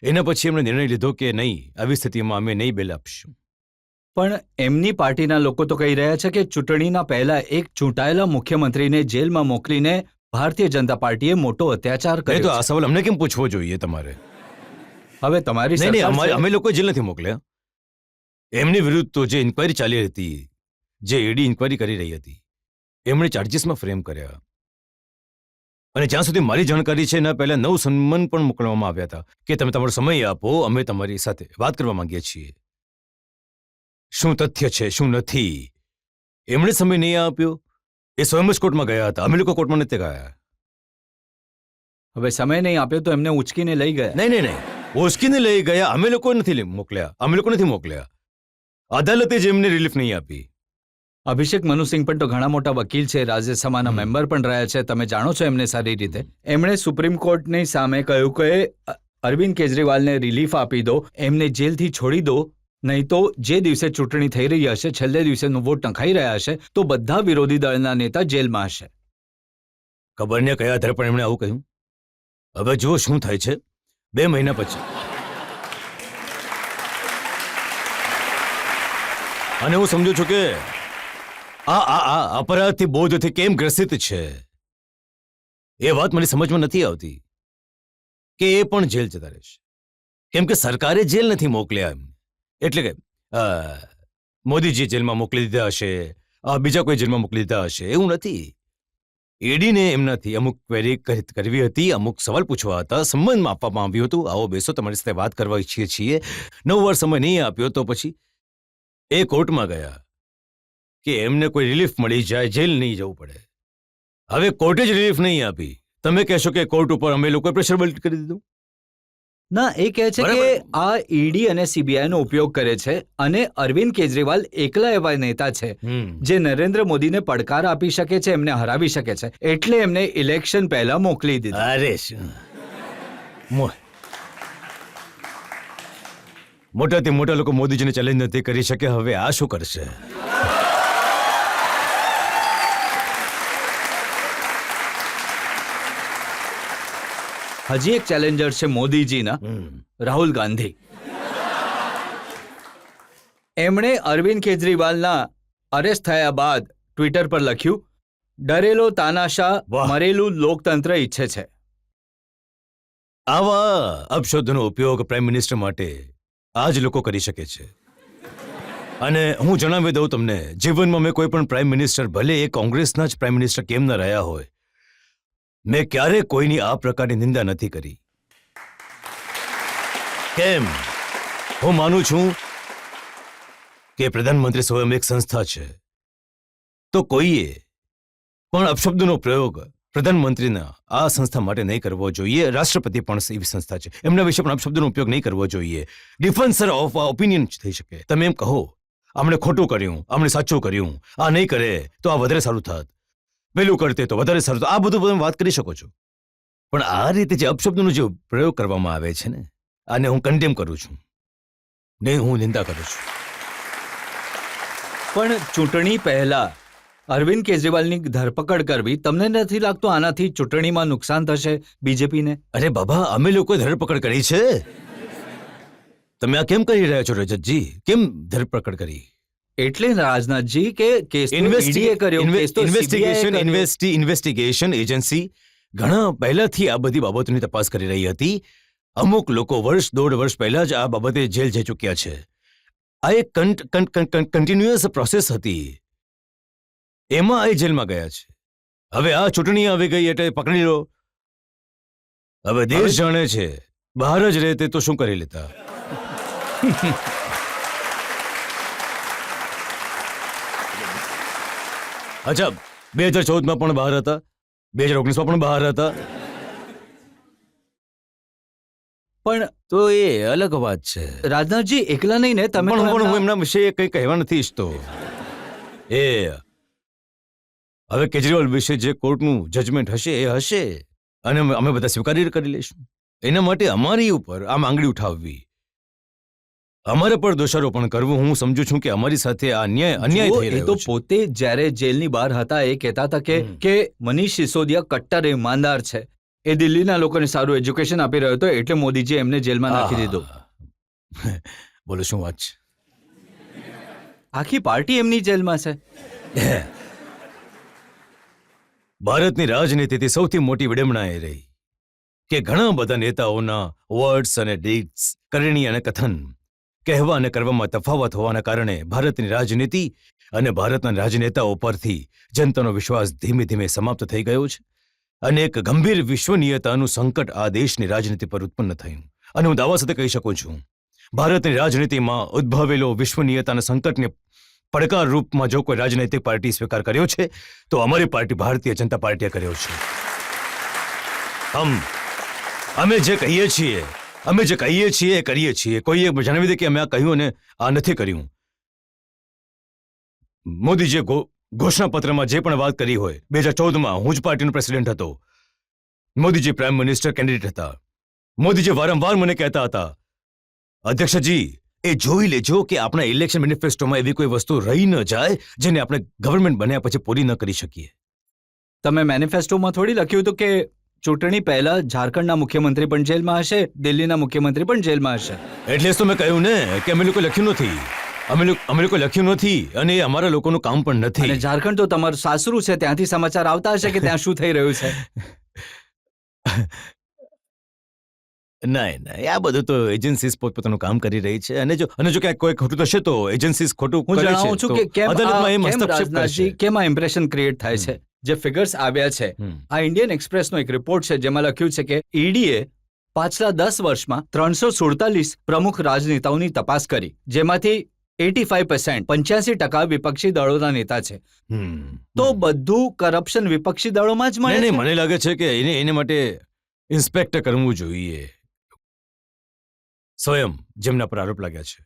એના પછી એમણે નિર્ણય લીધો કે નહીં, આવી સ્થિતિમાં અમે નહીં બેલ આપશું. પણ એમની પાર્ટીના લોકો તો કહી રહ્યા છે કે ચૂંટણીના પહેલા એક ચૂંટાયેલા મુખ્યમંત્રીને જેલમાં મોકલીને ભારતીય જનતા પાર્ટીએ મોટો અત્યાચાર તો કર્યો આ છે. સવાલ અમને કેમ પૂછવો જોઈએ તમારે? હવે તમારી નહીં, સરકાર છે. અમે લોકો જેલ નથી મોકલ્યા. એમની વિરુદ્ધ તો જે ઇન્ક્વાયરી ચાલી હતી, જે ઈડી ઇન્ક્વાયરી કરી રહી હતી, એમણે ચાર્જીસમાં ફ્રેમ કર્યા. અને જ્યાં સુધી મારી જાણકારી છે એના પહેલા 9 સન્માન પણ મોકલવામાં આવ્યા હતા કે તમે તમારો સમય આપો, અમે તમારી સાથે વાત કરવા માંગીએ છીએ. શું તથ્ય છે, શું નથી, એમણે સમય નહીં આપ્યો. એ સ્વયં જ કોર્ટમાં ગયા હતા, અમે લોકો કોર્ટમાં નથી ગયા. હવે સમય નહીં આપ્યો તો એમને ઉચકીને લઈ ગયા. નહીં, ઓસ્કીને લઈ ગયા. અમે લોકો નથી મોકલ્યા. અદાલતે જ એમને રિલીફ નહીં આપી. અભિષેક મનુ સિંહ પણ તો ઘણા મોટા વકીલ છે, રાજ્યસભાના મેમ્બર પણ રહ્યા છે, તમે જાણો છો એમને સારી રીતે. એમણે સુપ્રીમ કોર્ટની સામે કહ્યું કે અરવિંદ કેજરીવાલને રિલીફ આપી દો, એમને જેલથી છોડી દો, નહીં તો જે દિવસે ચૂંટણી થઈ રહી હશે, છેલ્લે દિવસેનો વોટ નખાઈ રહ્યા હશે, તો બધા વિરોધી દળના નેતા જેલમાં હશે. ખબર ને કયા આધારે પણ એમણે આવું કહ્યું. હવે જુઓ શું થાય છે 2 મહિના પછી. અને હું સમજુ છું કે આ અપરાધથી બોધથી કેમ ગ્રસિત છે એ વાત મને સમજમાં નથી આવતી કે એ પણ જેલ જતા રહેશે. કેમ કે સરકારે જેલ નથી મોકલ્યા એમને. એટલે કે મોદીજી જેલમાં મોકલી દીધા હશે, બીજા કોઈ જેલમાં મોકલી દીધા હશે, એવું નથી. ઈડીને એમનાથી અમુક ક્વેરી કરવી હતી, અમુક સવાલ પૂછવા હતા, સંબંધમાં આપવામાં આવ્યું હતું. આવો બેસો, તમારી સાથે વાત કરવા ઈચ્છીએ છીએ. 9 વાર સમય નહીં આપ્યો તો પછી એ કોર્ટમાં ગયા કે એમને કોઈ રિલીફ મળી જાય, જેલ નહીં જવું પડે. હવે કોર્ટે જ રિલીફ નહીં આપી. તમે કહેશો કે કોર્ટ ઉપર અમે લોકોએ પ્રેશર બિલ્ડ કરી દીધું. ના, એ કહે છે કે આ ઈડી અને સીબીઆઈ નો ઉપયોગ કરે છે અને અરવિંદ કેજરીવાલ એકલા એવા નેતા છે જે નરેન્દ્ર મોદીને પડકાર આપી શકે છે, એમને હરાવી શકે છે, એટલે એમને ઇલેક્શન પહેલા મોકલી દીધા. અરે શું મોટાથી મોટા લોકો મોદીજીને ચેલેન્જ નથી કરી શકે, હવે આ શું કરશે? હજી એક ચેલેન્જર છે મોદીજીના, રાહુલ ગાંધી. એમણે અરવિંદ કેજરીવાલના અરેસ્ટ થયા બાદ ટ્વિટર પર લખ્યું, ડરેલો તાનાશાહ વાહ. મરેલું લોકતંત્ર ઈચ્છે છે. આવા અપશબ્દનો ઉપયોગ પ્રાઇમ મિનિસ્ટર માટે આ જ લોકો કરી શકે છે. અને હું જણાવી દઉં તમને, જીવનમાં મેં કોઈ પણ પ્રાઇમ મિનિસ્ટર, ભલે એ કોંગ્રેસના જ પ્રાઇમ મિનિસ્ટર કેમ ન રહ્યા હોય, મેં ક્યારેય કોઈની આ પ્રકારની નિંદા નથી કરી. કેમ? હું માનું છું કે પ્રધાનમંત્રી સ્વયં એક સંસ્થા છે, તો કોઈએ પણ અપશબ્દનો પ્રયોગ પ્રધાનમંત્રીના આ સંસ્થા માટે નહીં કરવો જોઈએ. રાષ્ટ્રપતિ પણ એવી સંસ્થા છે, એમના વિશે પણ અપશબ્દનો ઉપયોગ નહીં કરવો જોઈએ. ડિફેન્સર ઓફ ઓપિનિયન થઈ શકે. તમે એમ કહો, આમણે ખોટું કર્યું, આમણે સાચું કર્યું, આ નહીં કરે તો આ વધારે સારું થાત, પેલું કરતે તો વધારે સારું, આ બધું તમે વાત કરી શકો છો. પણ આ રીતે જે અપશબ્દનો જે પ્રયોગ કરવામાં આવે છે ને, આને હું કન્ડેમ કરું છું, ને હું નિંદા કરું છું. પણ ચૂંટણી પહેલા અરવિંદ કેજરીવાલની ધરપકડ કરવી, તમને નથી લાગતું આનાથી ચૂંટણીમાં નુકસાન થશે બીજેપીને? અરે બાબા, અમે લોકોએ ધરપકડ કરી છે. તમે આ કેમ કરી રહ્યા છો રજતજી? કેમ ધરપકડ કરી? એટલે રાજનાથજી કે કેસ તો ઈડીએ કર્યો, કેસ તો CBI એ કર્યો. ઇન્વેસ્ટિગેશન એજન્સી ઘણા પહેલાથી આ બધી બાબતોની તપાસ કરી રહી હતી. અમુક લોકો વર્ષ દોઢ વર્ષ પહેલા જ આ બાબતે જેલ જઈ ચૂક્યા છે. આ એક કન્ટિન્યુઅસ પ્રોસેસ હતી, એમાં એ જેલમાં ગયા છે. હવે આ ચૂંટણી આવી ગઈ એટલે પકડી લો. હવે દેશ જાણે છે, બહાર જ રહેતે તો શું કરી લેતા. અચ્છા, 2014માં પણ બહાર હતા, 2019માં પણ બહાર હતા, પણ તો એ અલગ વાત છે. રાજનાથજી એકલા નહીં ને, તમે પણ તો હું એમના- એમના વિશે કંઈ કહેવા નથી ઈચ્છતો. એ હવે કેજરીવાલ વિશે જે કોર્ટનું જજમેન્ટ હશે એ હશે, અને અમે બધા સ્વીકારી કરી લઈશું. એના માટે અમારી ઉપર આમ આંગળી ઉઠાવવી, અમારે પર દોષારોપણ કરવું, હું સમજુ છું કે અમારી સાથે આ અન્યાય જુઓ, થઈ એ તો રહ્યો છે. પોતે જ્યારે જેલની બહાર હતા એ કહેતા હતા કે મનીષ સિસોદિયા કટ્ટર ઈમાનદાર છે, એ દિલ્હીના લોકોને સારું એજ્યુકેશન આપી રહ્યો હતો, એટલે મોદીજી એમને જેલમાં નાખી દીધો. બોલો, શું વાત છે? આખી પાર્ટી એમની જેલમાં છે. ભારતની રાજનીતિથી સૌથી મોટી વિડંબના એ રહી કે ઘણા બધા નેતાઓના વર્ડ્સ અને ડીડ્સ, કરણી અને કથન, કહેવા અને કરવામાં તફાવત હોવાના કારણે ભારતની રાજનીતિ અને ભારતના રાજનેતાઓ પરથી જનતાનો વિશ્વાસ ધીમે ધીમે સમાપ્ત થઈ ગયો છે. અને એક ગંભીર વિશ્વનીયતાનું સંકટ આ દેશની રાજનીતિ પર ઉત્પન્ન થયું. અને હું દાવા સાથે કહી શકું છું, ભારતની રાજનીતિમાં ઉદ્ભવેલો વિશ્વનીયતાના સંકટને પડકાર રૂપમાં જો કોઈ રાજનૈતિક પાર્ટી સ્વીકાર કર્યો છે તો અમારી પાર્ટી ભારતીય જનતા પાર્ટીએ કર્યો છે. અમે જે કહીએ છીએ એ કરીએ છીએ. કોઈએ જણાવી દે કે અમે આ કહ્યું અને આ નથી કર્યું. મોદીજીએ ઘોષણાપત્રમાં જે પણ વાત કરી હોય, 2014માં હું જ પાર્ટીનો પ્રેસિડેન્ટ હતો, મોદીજી પ્રાઇમ મિનિસ્ટર કેન્ડિડેટ હતા, મોદીજી વારંવાર મને કહેતા હતા, અધ્યક્ષજી એ જોઈ લેજો કે આપણા ઇલેક્શન મેનિફેસ્ટોમાં એવી કોઈ વસ્તુ રહી ન જાય જેને આપણે ગવર્મેન્ટ બન્યા પછી પૂરી ન કરી શકીએ. તમે મેનિફેસ્ટોમાં થોડી લખ્યું હતું કે ચૂંટણી પહેલા ઝારખંડના મુખ્યમંત્રી પણ જેલમાં હશે, દિલ્હીના મુખ્યમંત્રી પણ જેલમાં હશે. એટલે જ તો મેં કહ્યું ને કે અમે લોકો લખ્યું નથી, અમે લોકો લખ્યું નથી, અને એ અમારા લોકોનું કામ પણ અને નથી. ઝારખંડ તો તમારું સાસરું છે, ત્યાંથી સમાચાર આવતા હશે કે ત્યાં શું થઈ રહ્યું છે. નહીં, આ બધું તો એજન્સીસ પોતપોતાનું કામ કરી રહી છે, અને જો ક્યાંક કોઈ ખોટું થશે તો એજન્સીસ ખોટું હું કરે છે જણાવું છું તો કે કેમ અદાલતમાં એ કેમ હસ્તક્ષેપ રાજનાથજી કરશે. કેમ આ ઇમ્પ્રેશન ક્રિએટ થાય છે. જે ફિગર્સ આવ્યા છે, આ ઇન્ડિયન એક્સપ્રેસનો એક રિપોર્ટ છે જેમાં લખ્યું છે કે ઈડીએ પાછલા 10 વર્ષમાં 347 પ્રમુખ રાજનેતાઓની તપાસ કરી, જેમાંથી 85% 85% વિપક્ષી દળોના નેતા છે. તો તો બધું કરપ્શન વિપક્ષી દળોમાં જ મળે નહીં છે. મને લાગે છે કે એને માટે ઇન્સ્પેક્ટ કરવું જોઈએ સ્વયં જેમના પર આરોપ લાગ્યા છે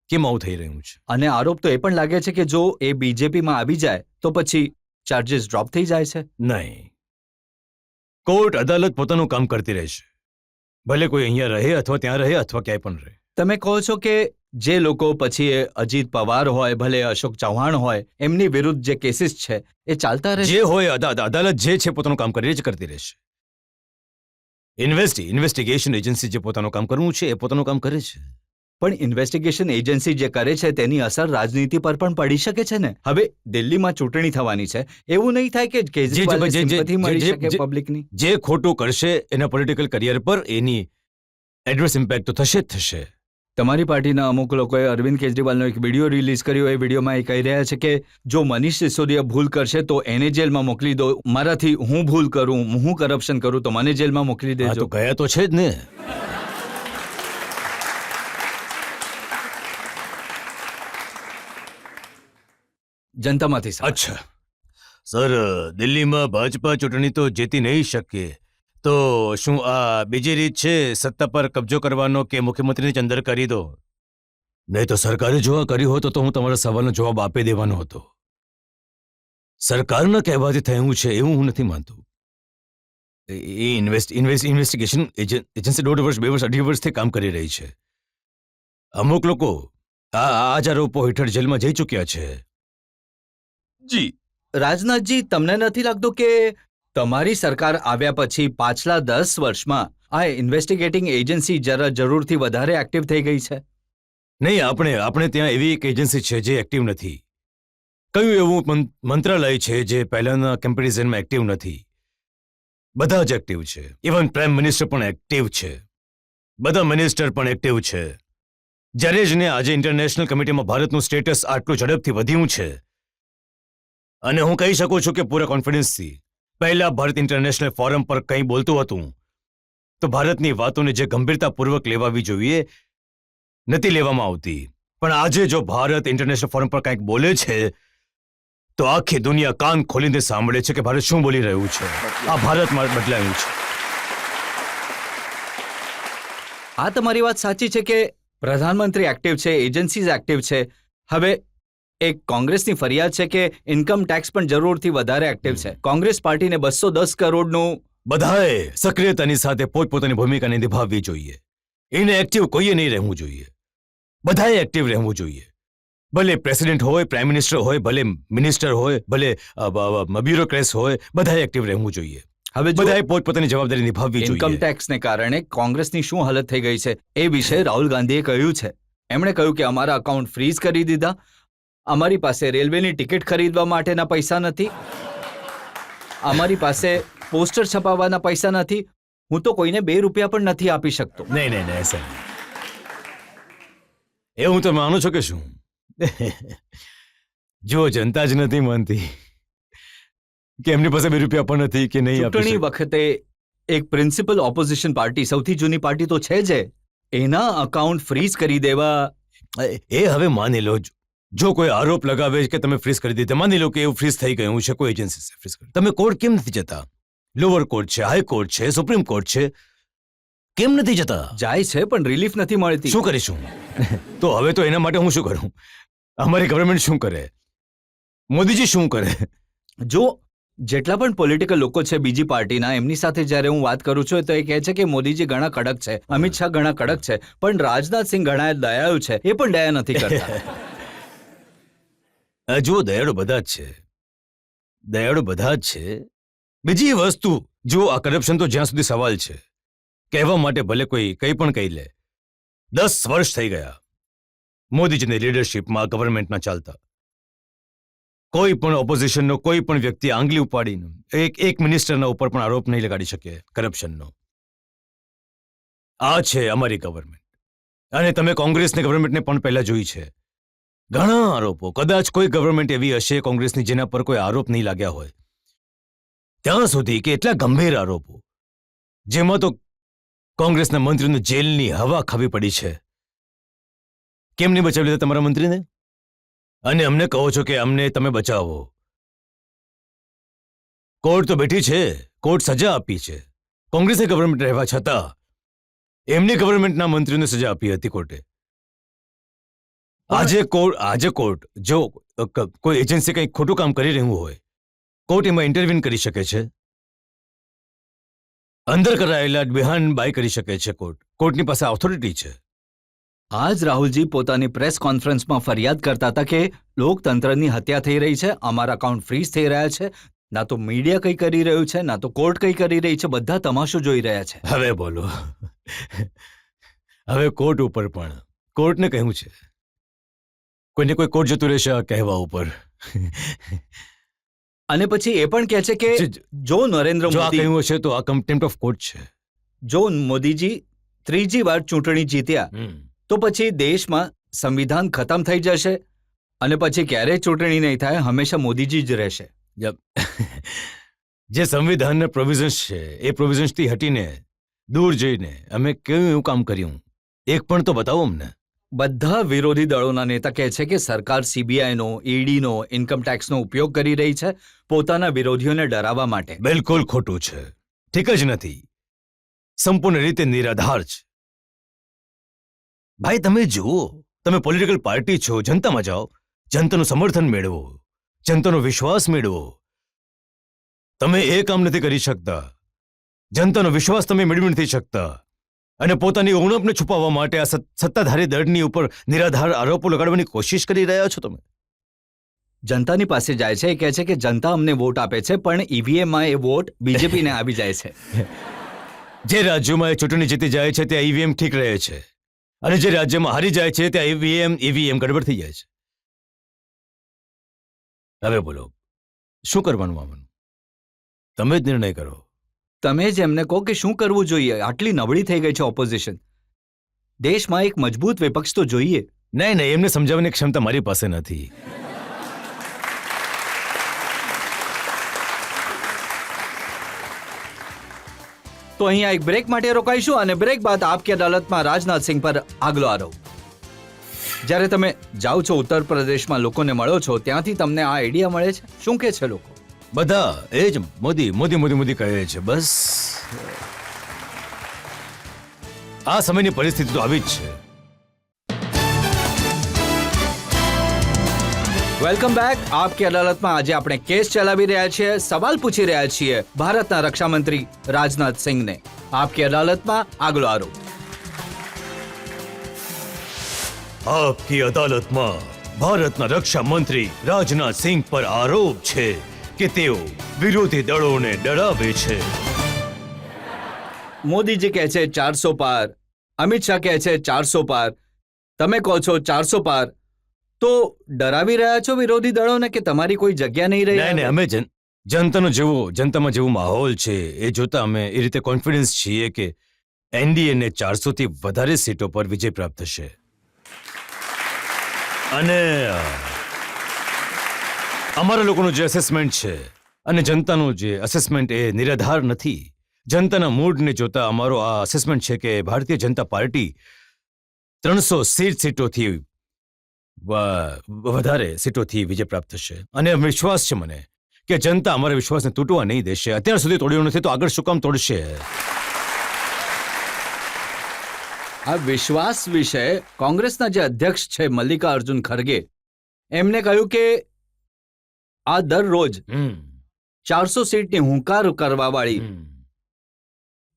કેમ આવું થઈ રહ્યું છે. અને આરોપ તો એ પણ લાગે છે કે જો એ બીજેપીમાં આવી જાય તો પછી ચાર્જીસ ડ્રોપ થઈ જાય છે. નહીં, કોર્ટ અદાલત પોતાનું કામ કરતી રહેશે, ભલે કોઈ અહીંયા રહે અથવા ત્યાં રહે અથવા ક્યાંય પણ રહે. તમે કહો છો કે જે લોકો પછી એ અજીત પવાર હોય ભલે અશોક ચૌહાણ હોય એમની વિરુદ્ધ જે કેસીસ છે એ ચાલતા રહેશે. જે હોય અદાલત જે છે પોતાનું કામ કરી જ કરતી રહેશે. ઇન્વેસ્ટિગેશન એજન્સી જે પોતાનું કામ કરવું છે એ પોતાનું કામ કરે છે. પણ ઇન્વેસ્ટિગેશન એજન્સી જે કરે છે તેની અસર રાજનીતિ પર પણ પડી શકે છે ને. હવે દિલ્હીમાં ચૂંટણી થવાની છે, એવું નહીં થાય કે કેજરીવાલને sympathy મળી શકે પબ્લિકની. જે ખોટું કરશે એના પોલિટિકલ કરિયર પર એની એડવર્સ ઇમ્પેક્ટ તો થશે જ થશે. તમારી પાર્ટીના અમુક લોકોએ અરવિંદ કેજરીવાલનો એક વિડીયો રિલીઝ કર્યો. એ વિડીયોમાં એ કહી રહ્યા છે કે જો મનીષ સિસોદિયા ભૂલ કરશે તો એને જેલમાં મોકલી દો, મારાથી હું ભૂલ કરું, હું કરપ્શન કરું તો મને જેલમાં મોકલી આ દેજો. તો ગયા તો છે જ ને. જનતામાંથી સવાલ. અચ્છા સર, દિલ્હીમાં ભાજપા ચૂંટણી તો જીતી નહીં શકે, તો શું આ બીજી રીત છે સત્તા પર કબજો કરવાનો કે મુખ્યમંત્રીને જ અંદર કરી દો? નહીં તો સરકારે જો આ કર્યું હોત તો હું તમારા સવાલનો જવાબ આપી દેવાનો હતો. સરકારના કહેવાથી થયું છે એવું હું નથી માનતું. એ ઇન્વેસ્ટિગેશન એજન્સી 1.5 વર્ષ 2 વર્ષ 2.5 વર્ષથી કામ કરી રહી છે. અમુક લોકો આ આરોપો હેઠળ જેલમાં જઈ ચૂક્યા છે. જી રાજનાથજી, તમને નથી લાગતું કે તમારી સરકાર આવ્યા પછી પાછલા 10 વર્ષમાં આ ઇન્વેસ્ટિગેટિંગ એજન્સી જરા જરૂરથી વધારે એક્ટિવ થઈ ગઈ છે? નહીં, આપણે ત્યાં એવી એક એજન્સી છે જે એક્ટિવ નથી. કયું એવું મંત્રાલય છે જે પહેલાના કમ્પેરિઝનમાં એક્ટિવ નથી? બધા જ એક્ટિવ છે. ઇવન પ્રાઇમ મિનિસ્ટર પણ એક્ટિવ છે, બધા મિનિસ્ટર પણ એક્ટિવ છે. જ્યારે જ ને આજે ઇન્ટરનેશનલ કમિટીમાં ભારતનું સ્ટેટસ આટલું ઝડપથી વધ્યું છે, અને હું કહી શકું છું કે પૂરા કોન્ફિડન્સથી પહેલા ભારત ઇન્ટરનેશનલ ફોરમ પર કંઈ બોલતું હતું તો ભારતની વાતોને જે ગંભીરતાપૂર્વક લેવાવી જોઈએ નથી લેવામાં આવતી. પણ આજે જો ભારત ઇન્ટરનેશનલ ફોરમ પર કંઈક બોલે છે તો આખી દુનિયા કાન ખોલીને સાંભળે છે કે ભારત શું બોલી રહ્યું છે. આ ભારતમાં બદલાયું છે. આ તમારી વાત સાચી છે કે પ્રધાનમંત્રી એક્ટિવ છે, એજન્સીઝ એક્ટિવ છે. હવે એક કોંગ્રેસની ફરિયાદ છે કે ઇન્કમ ટેક્સ પણ જરૂરથી વધારે એક્ટિવ છે. કોંગ્રેસ પાર્ટીને 210 કરોડનું બધાએ સક્રિયતાની સાથે પોતપોતાની ભૂમિકાને નિભાવવી જોઈએ. એને એક્ટિવ કોઈએ નહીં રહેવું જોઈએ, બધાએ એક્ટિવ રહેવું જોઈએ. ભલે પ્રેસિડેન્ટ હોય, પ્રાઇમ મિનિસ્ટર હોય, ભલે મિનિસ્ટર હોય, ભલે બ્યુરોક્રેટ્સ હોય, બધાએ એક્ટિવ રહેવું જોઈએ. હવે બધાએ પોતપોતાની જવાબદારી નિભાવવી ઇન્કમ જોઈએ. ટેક્સને કારણે કોંગ્રેસની શું હાલત થઈ ગઈ છે એ વિશે રાહુલ ગાંધીએ કહ્યું છે. એમણે કહ્યું કે અમારા અકાઉન્ટ ફ્રીઝ કરી દીધા, અમારી પાસે રેલવેની ટિકિટ ખરીદવા માટેના પૈસા નથી, અમારી પાસે પોસ્ટર છપાવવાના પૈસા નથી, હું તો કોઈને 2 રૂપિયા પણ નથી આપી શકતો. નહીં સર, એ હું તો માનું છું કે શું જો જનતા જ નથી માનતી કે એમની પાસે 2 રૂપિયા પણ નથી કે નહીં આપી ચૂંટણી શકે. વખતે એક પ્રિન્સિપલ ઓપોઝિશન પાર્ટી, સૌથી જૂની પાર્ટી તો છે જ, એના અકાઉન્ટ ફ્રીઝ કરી દેવા. એ હવે માની લો, જો કોઈ આરોપ લગાવે કે તમે ફ્રીઝ કરી દીધા, માની લો કે એવું ફ્રીઝ થઈ ગયું છે, કોઈ એજન્સી ફ્રીઝ કરી, તમે કોર્ટ કેમ નથી જતા? લોઅર કોર્ટ છે, હાઈકોર્ટ છે, સુપ્રીમ કોર્ટ છે, કેમ નથી જતા? જાય છે પણ રિલીફ નથી મળતી. શું કરીશું? તો હવે તો એના માટે હું શું કરું? અમારી ગવર્મેન્ટ શું કરે? મોદીજી શું કરે? જો જેટલા પણ પોલિટિકલ લોકો છે બીજી પાર્ટીના, એમની સાથે જ્યારે હું વાત કરું છું તો એ કહે છે કે મોદીજી ઘણા કડક છે, અમિત શાહ ઘણા કડક છે, પણ રાજનાથસિંહ ઘણા દયાળુ છે, એ પણ દયા નથી કરતા. જુઓ, દયાળુ બધા જ છે, દયાળુ બધા જ છે. બીજી વસ્તુ, જો આ કરપ્શન તો જ્યાં સુધી સવાલ છે, કહેવા માટે ભલે કોઈ કંઈ પણ કહી લે, 10 વર્ષ થઈ ગયા મોદીજીની લીડરશિપમાં ગવર્મેન્ટના ચાલતા. કોઈ પણ ઓપોઝિશનનો કોઈ પણ વ્યક્તિ આંગળી ઉપાડીને એક મિનિસ્ટરના ઉપર પણ આરોપ નહીં લગાડી શકે કરપ્શનનો. આ છે અમારી ગવર્મેન્ટ. અને તમે કોંગ્રેસની ગવર્મેન્ટને પણ પહેલા જોઈ છે, ઘણા આરોપો. કદાચ કોઈ ગવર્મેન્ટ એવી હશે કોંગ્રેસની જેના પર કોઈ આરોપ નહીં લાગ્યા હોય, ત્યાં સુધી કે એટલા ગંભીર આરોપો જેમાં તો કોંગ્રેસના મંત્રીને જેલની હવા ખાવી પડી છે. કેમ નહીં બચાવી લીધા તમારા મંત્રીને? અને અમને કહો છો કે અમને તમે બચાવો. કોર્ટ તો બેઠી છે, કોર્ટ સજા આપી છે. કોંગ્રેસે ગવર્મેન્ટ રહેવા છતાં એમની ગવર્મેન્ટના મંત્રીઓને સજા આપી હતી કોર્ટે. આજે કોર્ટ જો કોઈ એજન્સી કંઈક ખોટું કામ કરી રહ્યું હોય, કોર્ટ એમાં ઇન્ટરવીન કરી શકે છે. અંદર કરાયેલા બિહાન બાય કરી શકે છે. કોર્ટની પાસે ઓથોરિટી છે. આજ રાહુલજી પોતાની પ્રેસ કોન્ફરન્સમાં ફરિયાદ કરતા હતા કે લોકતંત્રની હત્યા થઈ રહી છે, અમારા અકાઉન્ટ ફ્રીઝ થઈ રહ્યા છે. ના તો મીડિયા કંઈ કરી રહ્યું છે, ના તો કોર્ટ કંઈ કરી રહી છે. બધા તમાશો જોઈ રહ્યા છે. હવે બોલો, હવે કોર્ટ ઉપર પણ કોર્ટને કહ્યું છે, કોઈને કોઈ કોર્ટ જતું રહેશે આ કહેવા ઉપર. અને પછી એ પણ કહે છે કે જો નરેન્દ્ર જો આ મોદી કહ્યું હશે તો આ કન્ટેમ્પ્ટ ઓફ કોર્ટ છે. જો મોદીજી ત્રીજી વાર ચૂંટણી જીત્યા તો પછી દેશમાં સંવિધાન ખતમ થઈ જશે અને પછી ક્યારેય ચૂંટણી નહીં થાય, હંમેશા મોદીજી જ રહેશે. જે સંવિધાનના પ્રોવિઝન્સ છે એ પ્રોવિઝન્સથી હટીને દૂર જઈને અમે કેવું એવું કામ કર્યું એક પણ તો બતાવો અમને. બધા વિરોધી દળોના નેતા કહે છે કે સરકાર સીબીઆઈનો, ઈડીનો, ઇન્કમટેક્સનો ઉપયોગ કરી રહી છે પોતાના વિરોધીઓને ડરાવવા માટે. બિલકુલ ખોટું છે. ઠીક જ નથી. સંપૂર્ણ રીતે નિરાધાર છે. ભાઈ તમે જુઓ, તમે પોલિટિકલ પાર્ટી છો, જનતામાં જાઓ, જનતાનું સમર્થન મેળવો, જનતાનો વિશ્વાસ મેળવો. તમે એ કામ નથી કરી શકતા. જનતાનો વિશ્વાસ તમે મેળવી નથી શકતા અને પોતાની ઉણપને છુપાવવા માટે આ સત્તાધારી દળની ઉપર નિરાધાર આરોપો લગાડવાની કોશિશ કરી રહ્યા છો તમે. જનતાની પાસે જાય છે, એ કહે છે કે જનતા અમને વોટ આપે છે પણ ઈવીએમમાં એ વોટ બીજેપીને આવી જાય છે. જે રાજ્યોમાં એ ચૂંટણી જીતી જાય છે ત્યાં ઈવીએમ ઠીક રહે છે અને જે રાજ્યમાં હારી જાય છે ત્યાં ઈવીએમ ગડબડ થઈ જાય છે. હવે બોલો શું કરવાનું આમાં? તમે જ નિર્ણય કરો. તમે જ એમને કહો કે શું કરવું જોઈએ. આટલી નબળી થઈ ગઈ છે ઓપોઝિશન. દેશમાં એક મજબૂત વિપક્ષ તો જોઈએ. નહીં, એમને સમજાવવાની ક્ષમતા મારી પાસે નથી. તો અહીંયા એક બ્રેક માટે રોકાઈશું અને બ્રેક બાદ આપકી અદાલતમાં રાજનાથસિંહ પર આગલો આરોપ. જ્યારે તમે જાઓ છો ઉત્તર પ્રદેશમાં લોકોને મળો છો ત્યાંથી તમને આ આઈડિયા મળે છે. શું કહે છે લોકો? બધા એ જ મોદી મોદી મોદી મોદી કહે છે. બસ આ સમયની પરિસ્થિતિ તો આવી જ છે. Welcome back. આપકી અદાલતમાં આજે આપણે કેસ ચલાવી રહ્યા છીએ, સવાલ પૂછી રહ્યા છીએ ભારતના રક્ષામંત્રી રાજનાથ સિંહને. આપકી અદાલતમાં આગલો આરોપ. આપકી અદાલતમાં ભારતના રક્ષા મંત્રી રાજનાથ સિંહ પર આરોપ છે કે તેઓ વિરોધી દળોને ડરાવે છે. મોદીજી કહે છે 400 પાર, અમિત શાહ કહે છે 400 પાર, તમે કહો છો 400 પાર. તો ડરાવી રહ્યા છો વિરોધી દળોને કે તમારી કોઈ જગ્યા નહીં રહી? નહીં, અમે જનતામાં જેવો માહોલ છે એ જોતા અમે એ રીતે કોન્ફિડન્સ છીએ કે એનડીએને 400 થી વધારે સીટો પર વિજય પ્રાપ્ત થશે. અને અમારા લોકોનું જે અસેસમેન્ટ છે અને જનતાનું જે અસેસમેન્ટ એ નિરાધાર નથી. જનતાના મૂડને જોતા અમારો આ અસેસમેન્ટ છે કે ભારતીય જનતા પાર્ટી 360 સીટોથી વધારે સીટોથી વિજય પ્રાપ્ત થશે. અને વિશ્વાસ છે મને કે જનતા અમારા વિશ્વાસને તૂટવા નહીં દેશે. અત્યાર સુધી તોડ્યો નથી તો આગળ શું કામ તોડશે? આ વિશ્વાસ વિશે કોંગ્રેસના જે અધ્યક્ષ છે મલ્લિકાર્જુન ખરગે એમને કહ્યું કે આ દરરોજ 400 સીટની હુંકાર કરવા વાળી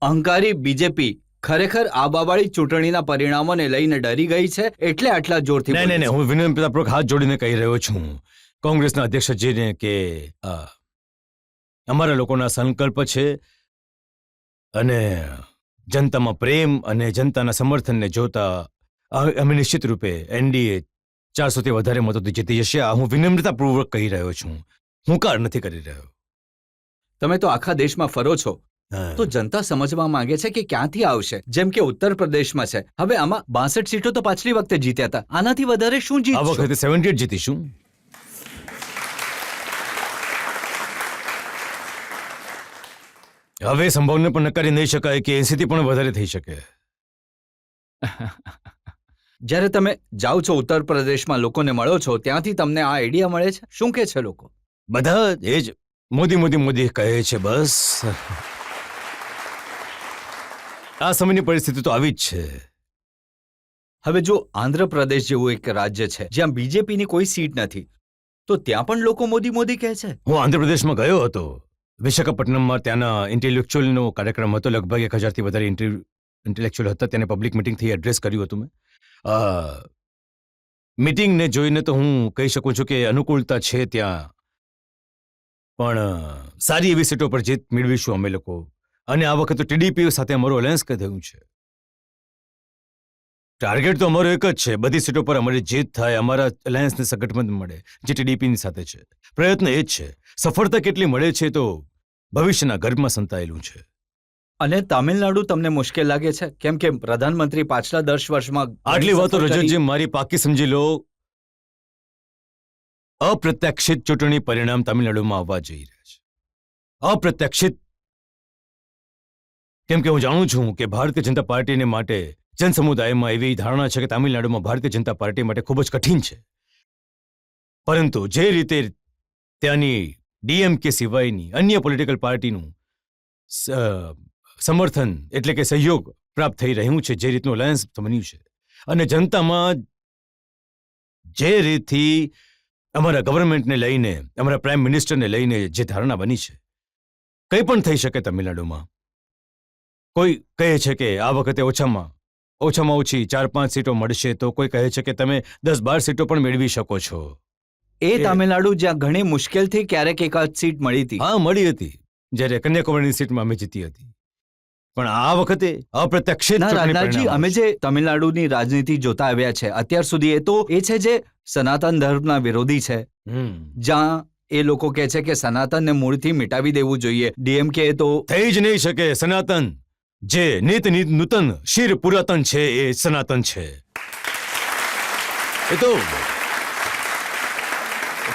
અહંકારી બીજેપી ખરેખર આબાવાળી ચૂંટણીના પરિણામોને લઈને ડરી ગઈ છે એટલે આટલા જોરથી. નહીં, હું વિનમ્રતાપૂર્વક હાથ જોડીને કહી રહ્યો છું કોંગ્રેસના અધ્યક્ષજીને કે અમારા લોકોના સંકલ્પ છે અને જનતામાં પ્રેમ અને જનતાના સમર્થનને જોતા અમે નિશ્ચિત રૂપે એનડીએ 400 થી વધારે મતોથી જીતી જશે. આ હું વિનમ્રતાપૂર્વક કહી રહ્યો છું, હુંકાર નથી કરી રહ્યો. તમે તો આખા દેશમાં ફરો છો તો જનતા સમજવા માંગે છે કે ક્યાંથી આવશે. જેમ કે ઉત્તર પ્રદેશમાં છે, હવે આમાં 62 સીટો તો પાછલી વખતે જીત્યા હતા, આનાથી વધારે શું આ વખતે 78 જીતીશું. હવે સંભાવના પણ નકારી નહીં શકાય કે 80 થી પણ વધારે થઈ શકે. જ્યારે તમે જાઓ છો ઉત્તર પ્રદેશમાં લોકોને મળો છો ત્યાંથી તમને આ આઈડિયા મળે છે? શું કે છે લોકો? બધા એ જ મોદી મોદી મોદી કહે છે બસ. આ સમયની પરિસ્થિતિ તો આવી જ છે. હવે જો આંધ્રપ્રદેશ જેવું એક રાજ્ય છે જ્યાં બીજેપીની કોઈ સીટ નથી, તો ત્યાં પણ લોકો મોદી મોદી કહે છે. હું આંધ્રપ્રદેશમાં ગયો હતો. વિશાખાપટ્ટનમમાં ત્યાંના ઇન્ટેલેક્ચ્યુઅલનો કાર્યક્રમ હતો. લગભગ 1000થી વધારે ઇન્ટેલેક્ચ્યુઅલ હતા. તેને પબ્લિક મિટિંગથી એડ્રેસ કર્યું હતું મેં. મિટિંગને જોઈને તો હું કહી શકું છું કે અનુકૂળતા છે ત્યાં, પણ સારી એવી સીટો પર જીત મેળવીશું અમે લોકો. અને આ વખતે ટીડીપી સાથે અમારું અલાયન્સ થયું છે. ટાર્ગેટ તો અમારો એક જ છે, બધી સીટો પર અમારી જીત થાય, અમારા અલાયન્સને સંગઠન મળે જે ટીડીપીની સાથે છે. પ્રયત્ન એ જ છે. સફળતા કેટલી મળે છે તો ભવિષ્યના ગર્ભમાં સંતાયેલું છે. અને તામિલનાડુ તમને મુશ્કેલ લાગે છે? કેમ કે પ્રધાનમંત્રી પાછલા 10 વર્ષમાં આટલી વાતો સફળ કરી. રજતજી મારી પાકી સમજી લો. અપ્રત્યાશિત ચૂંટણી પરિણામ તામિલનાડુમાં આવવા જઈ રહ્યા છે. અપ્રત્યાશિત. કેમ કે હું જાણું છું કે ભારતીય જનતા પાર્ટીને માટે જનસમુદાયમાં એવી ધારણા છે કે તામિલનાડુમાં ભારતીય જનતા પાર્ટી માટે ખૂબ જ કઠિન છે. પરંતુ જે રીતે ત્યાંની ડીએમકે સિવાયની અન્ય પોલિટિકલ પાર્ટીનું સમર્થન એટલે કે સહયોગ પ્રાપ્ત થઈ રહ્યું છે, જે રીતનું અલાયન્સ બન્યું છે, અને જનતામાં જે રીતથી અમારા ગવર્મેન્ટને લઈને, અમારા પ્રાઇમ મિનિસ્ટરને લઈને જે ધારણા બની છે, કંઈ પણ થઈ શકે તામિલનાડુમાં. કોઈ કહે છે કે આ વખતે ઓછામાં ઓછી 4-5 સીટો મળશે, તો કોઈ કહે છે કે તમે 10-12 સીટો પણ મેળવી શકો છો. એ તામિલનાડુ જ્યાં ઘણી મુશ્કેલથી ક્યારેક એકાદ સીટ મળી હતી. હા, મળી હતી. જ્યારે કન્યાકુમારીની સીટમાં અમે જીતી હતી. પણ આ વખતે અપ્રત્યાશિત ના ચૂંટણી રાજનાથજી, પરિણામ અમે આવશે. જે તામિલનાડુની રાજનીતિ જોતા આવ્યા છે અત્યાર સુધી, એ તો એ છે જે સનાતન ધર્મના વિરોધી છે, જ્યાં એ લોકો કહે છે કે સનાતનને મૂળથી મિટાવી દેવું જોઈએ. ડીએમકે તો થઈ જ નહીં શકે. સનાતન જે નૂતન શિર પુરાતન છે એ સનાતન છે.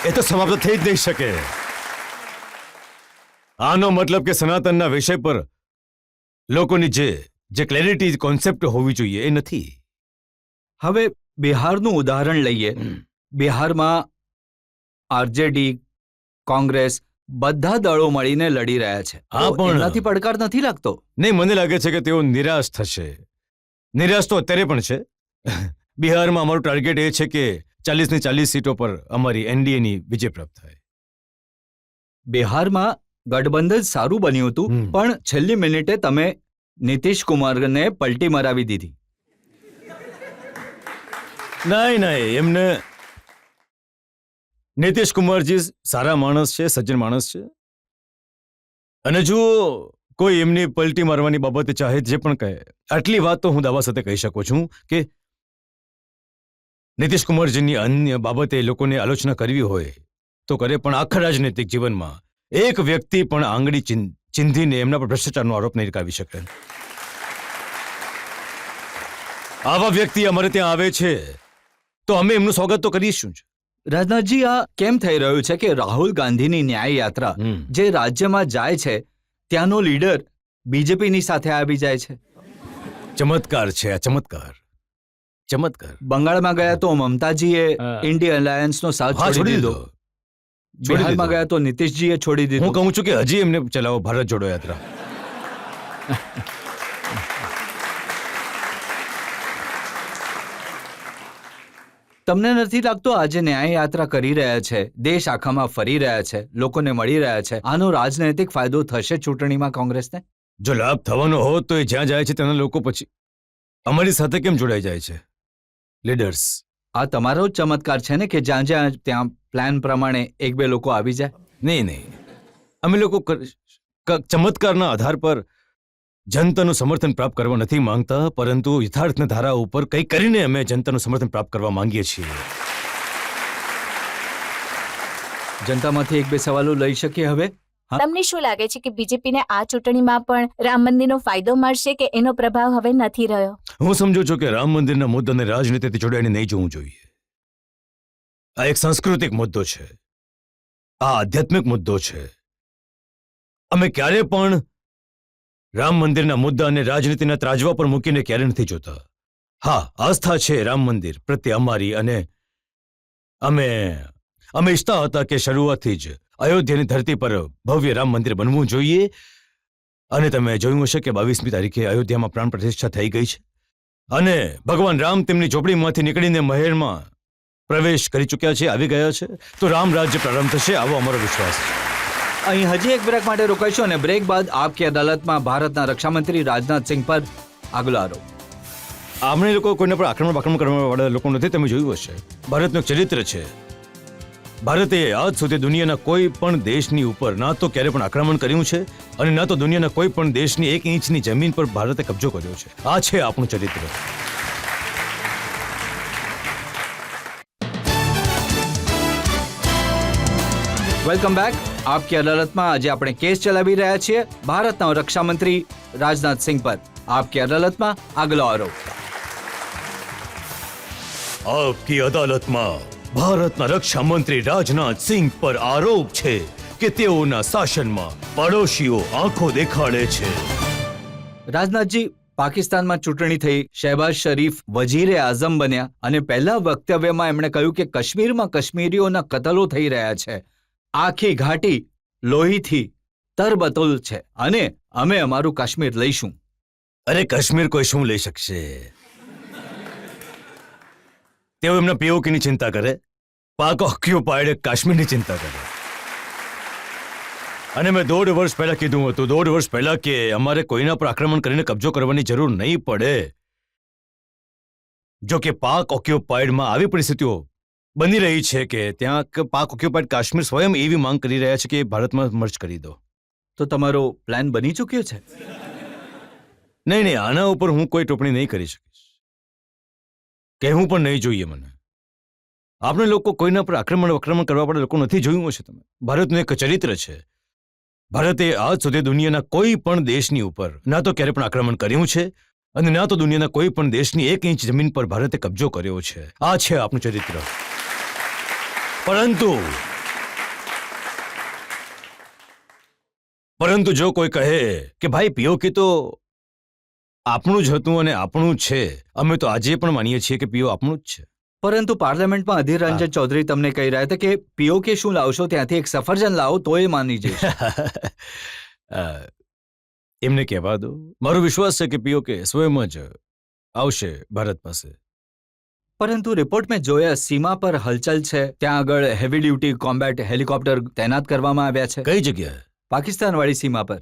એ તો સમાપ્ત થઈ જ નહીં શકે. આનો મતલબ કે સનાતનના વિષય પર લોકોની જે ક્લેરિટી કોન્સેપ્ટ હોવી જોઈએ એ નથી. હવે બિહારનું ઉદાહરણ લઈએ. બિહારમાં આરજેડી, કોંગ્રેસ બધા દળો મળીને લડી રહ્યા છે. હા, તો પણ એનાથી પડકાર નથી લાગતો? નહીં, મને લાગે છે કે તેઓ નિરાશ થશે. નિરાશ તો અત્યારે પણ છે. બિહારમાં અમારું ટાર્ગેટ એ છે કે 40 ની 40 સીટો પર અમારી એનડીએની વિજય પ્રાપ્ત થાય. બિહારમાં ગઠબંધન સારું બન્યું હતું, પણ છેલ્લી મિનિટે તમે નીતિશ કુમારને પલટી મરાવી દીધી. નહીં, એમને નીતિશ કુમારજી સારા માણસ છે, સજ્જન માણસ છે, અને જો કોઈ એમની પલટી મારવાની બાબતે ચાહે જે પણ કહે, આટલી વાત તો હું દાવા સાથે કહી શકું છું કે નીતિશ કુમારજીની અન્ય બાબતે લોકોને આલોચના કરવી હોય તો કરે, પણ આખા રાજનૈતિક જીવનમાં એક વ્યક્તિ પણ આંગળી ચીંધીને એમના પર ભ્રષ્ટાચારનો આરોપ નહીં લગાવી શકે. આવા વ્યક્તિ અમારે ત્યાં આવે છે તો અમે એમનું સ્વાગત તો કરીશું જ. રાજનાથજી, આ કેમ થઈ રહ્યું છે કે રાહુલ ગાંધીની ન્યાય યાત્રા જે રાજ્યમાં જાય છે ત્યાંનો લીડર બીજેપીની સાથે આવી જાય છે? ચમત્કાર છે આ, ચમત્કાર. બંગાળમાં ગયા તો મમતાજીએ ઇન્ડિયા અલાયન્સનો સાથ હા, છોડી દીધો. બિહારમાં ગયા તો નીતિશજીએ છોડી હું દીધું. કહું છું કે હજી એમને ચલાવો ભારત જોડો યાત્રા. તમને નથી લાગતો આજે ન્યાય યાત્રા કરી રહ્યા છે, દેશ આખામાં ફરી રહ્યા છે, લોકોને મળી રહ્યા છે, આનો રાજનૈતિક ફાયદો થશે ચૂંટણીમાં કોંગ્રેસને? જો લાભ થવાનો હોત તો એ જ્યાં જાય છે ત્યાંના લોકો પછી અમારી સાથે કેમ જોડાઈ જાય છે? લીડર્સ. આ તમારો જ ચમત્કાર છે ને કે જ્યાં જ્યાં ત્યાં પ્લાન પ્રમાણે 1-2 લોકો આવી જાય. નહીં, અમે લોકો ચમત્કારના આધાર પર જનતાનું સમર્થન પ્રાપ્ત કરવા નથી માંગતા, પરંતુ યથાર્થના ધારા ઉપર કંઈ કરીને અમે જનતાનું સમર્થન પ્રાપ્ત કરવા માંગીએ છીએ. જનતામાંથી 1-2 સવાલો લઈ શકીએ હવે? હા? તમને શું લાગે છે કે બીજેપીને આ ચૂંટણીમાં પણ રામ મંદિરનો ફાયદો મળશે કે એનો પ્રભાવ હવે નથી રહ્યો? હું સમજુ છું કે રામ મંદિરના મુદ્દાને રાજનીતિથી જોડાઈને નહીં જોવું જોઈએ. આ એક સાંસ્કૃતિક મુદ્દો છે, આ આધ્યાત્મિક મુદ્દો છે. અમે ક્યારે પણ રામ મંદિરના મુદ્દાને રાજનીતિના ત્રાજવા પર મૂકીને ક્યારે નથી જોતા. હા, આસ્થા છે રામ મંદિર પ્રત્યે અમારી, અને અમે અમે ઈચ્છતા હતા કે શરૂઆતથી જ અયોધ્યાની ધરતી પર ભવ્ય રામ મંદિર બનવું જોઈએ. અને તમે જોયું હશે કે 22મી તારીખે અયોધ્યામાં પ્રાણ પ્રતિષ્ઠા થઈ ગઈ છે, અને ભગવાન રામ તેમની ઝોપડીમાંથી નીકળીને મહેલમાં પ્રવેશ કરી ચૂક્યા છે, આવી ગયા છે. તો રામ રાજ્ય પ્રારંભ થશે, આવો અમારો વિશ્વાસ છે. અહીં હજી એક બ્રેક માટે રોકાઈશું અને બ્રેક બાદ આપકી અદાલતમાં ભારતના રક્ષામંત્રી રાજનાથસિંહ પર આગલો આરોપ. આપણે લોકો કોઈના પર આક્રમણ કરવા વાળા લોકો નથી. તમે જોયું હશે ભારતનું એક ચરિત્ર છે. ભારતે આજ સુધી દુનિયાના કોઈ પણ દેશની ઉપર ના તો ક્યારે પણ આક્રમણ કર્યું છે, અને ના તો દુનિયાના કોઈ પણ દેશની 1 ઇંચની જમીન પર ભારતે કબજો કર્યો છે. આ છે આપણું ચરિત્ર. Welcome back. આપકી અદાલતમાં આજે આપણે કેસ ચલાવી રહ્યા છીએ ભારતના રક્ષામંત્રી રાજનાથસિંહ પર. આપકી અદાલતમાં આગલો આરોપ. આપકી અદાલતમાં ભારતના રક્ષા મંત્રી રાજનાથ સિંહ પર આરોપ છે કે તેઓના શાસનમાં પડોશીઓ આંખો દેખાડે છે. રાજનાથજી, પાકિસ્તાનમાં ચૂંટણી થઈ, શહેબાઝ શરીફ વજીરે આઝમ બન્યા અને પહેલા વક્તવ્યમાં એમણે કહ્યું કે કાશ્મીરમાં કાશ્મીરીઓના કતલો થઈ રહ્યા છે. આખી ઘાટી લોહીથી તરબતોલ છે અને અમે અમારું કાશ્મીર લઈશું. અરે કાશ્મીર કોઈ શું લઈ શકશે? તેઓ એમના પીઓકેની ચિંતા કરે, પાક ઓક્યુપાઈડ કાશ્મીરની ચિંતા કરે. અને મેં 1.5 વર્ષ પહેલા કીધું હતું, 1.5 વર્ષ પહેલા, કે અમારે કોઈના પર આક્રમણ કરીને કબજો કરવાની જરૂર નહીં પડે. જો કે પાક ઓક્યુપાઈડમાં આવી પરિસ્થિતિઓ બની રહી છે કે ત્યાં પાક ઓક્યુપાઈડ કાશ્મીર સ્વયં એવી માંગ કરી રહ્યા છે કે ભારતમાં મર્જ કરી દો. તો તમારો પ્લાન બની ચૂક્યો છે? નહીં, આના ઉપર હું કોઈ ટિપ્પણી નહીં કરી શકીશ. કહેવું પણ નહીં જોઈએ મને. આપણે લોકો કોઈના પર આક્રમણ કરવા વાળા લોકો નથી. જોયું હશે તમે, ભારતનું એક ચરિત્ર છે. ભારતે આજ સુધી દુનિયાના કોઈ પણ દેશની ઉપર ના તો ક્યારે પણ આક્રમણ કર્યું છે, અને ના તો દુનિયાના કોઈ પણ દેશની 1 ઇંચ જમીન પર ભારતે કબજો કર્યો છે. આ છે આપણું ચરિત્ર. પરંતુ જો કોઈ કહે કે ભાઈ પીઓકે તો આપણું જ હતું અને આપણું જ છે, અમે તો આજે પણ માનીએ છીએ કે પીઓ આપણું જ છે. પરંતુ પાર્લામેન્ટમાં અધીર રંજન ચૌધરી તમને કહી રહ્યા હતા કે પીઓકે શું લાવશો, ત્યાંથી એક સફરજન લાવો તો એ માની જઈશ. એમને કહેવા દો. મારો વિશ્વાસ છે કે પીઓકે સ્વયં જ આવશે ભારત પાસે. પરંતુ રિપોર્ટ મેં જોયા, સીમા પર હલચલ છે. ત્યાં આગળ હેવી ડ્યુટી કોમ્બેટ હેલિકોપ્ટર તૈનાત કરવામાં આવ્યા છે. કઈ જગ્યાએ? પાકિસ્તાનવાળી સીમા પર.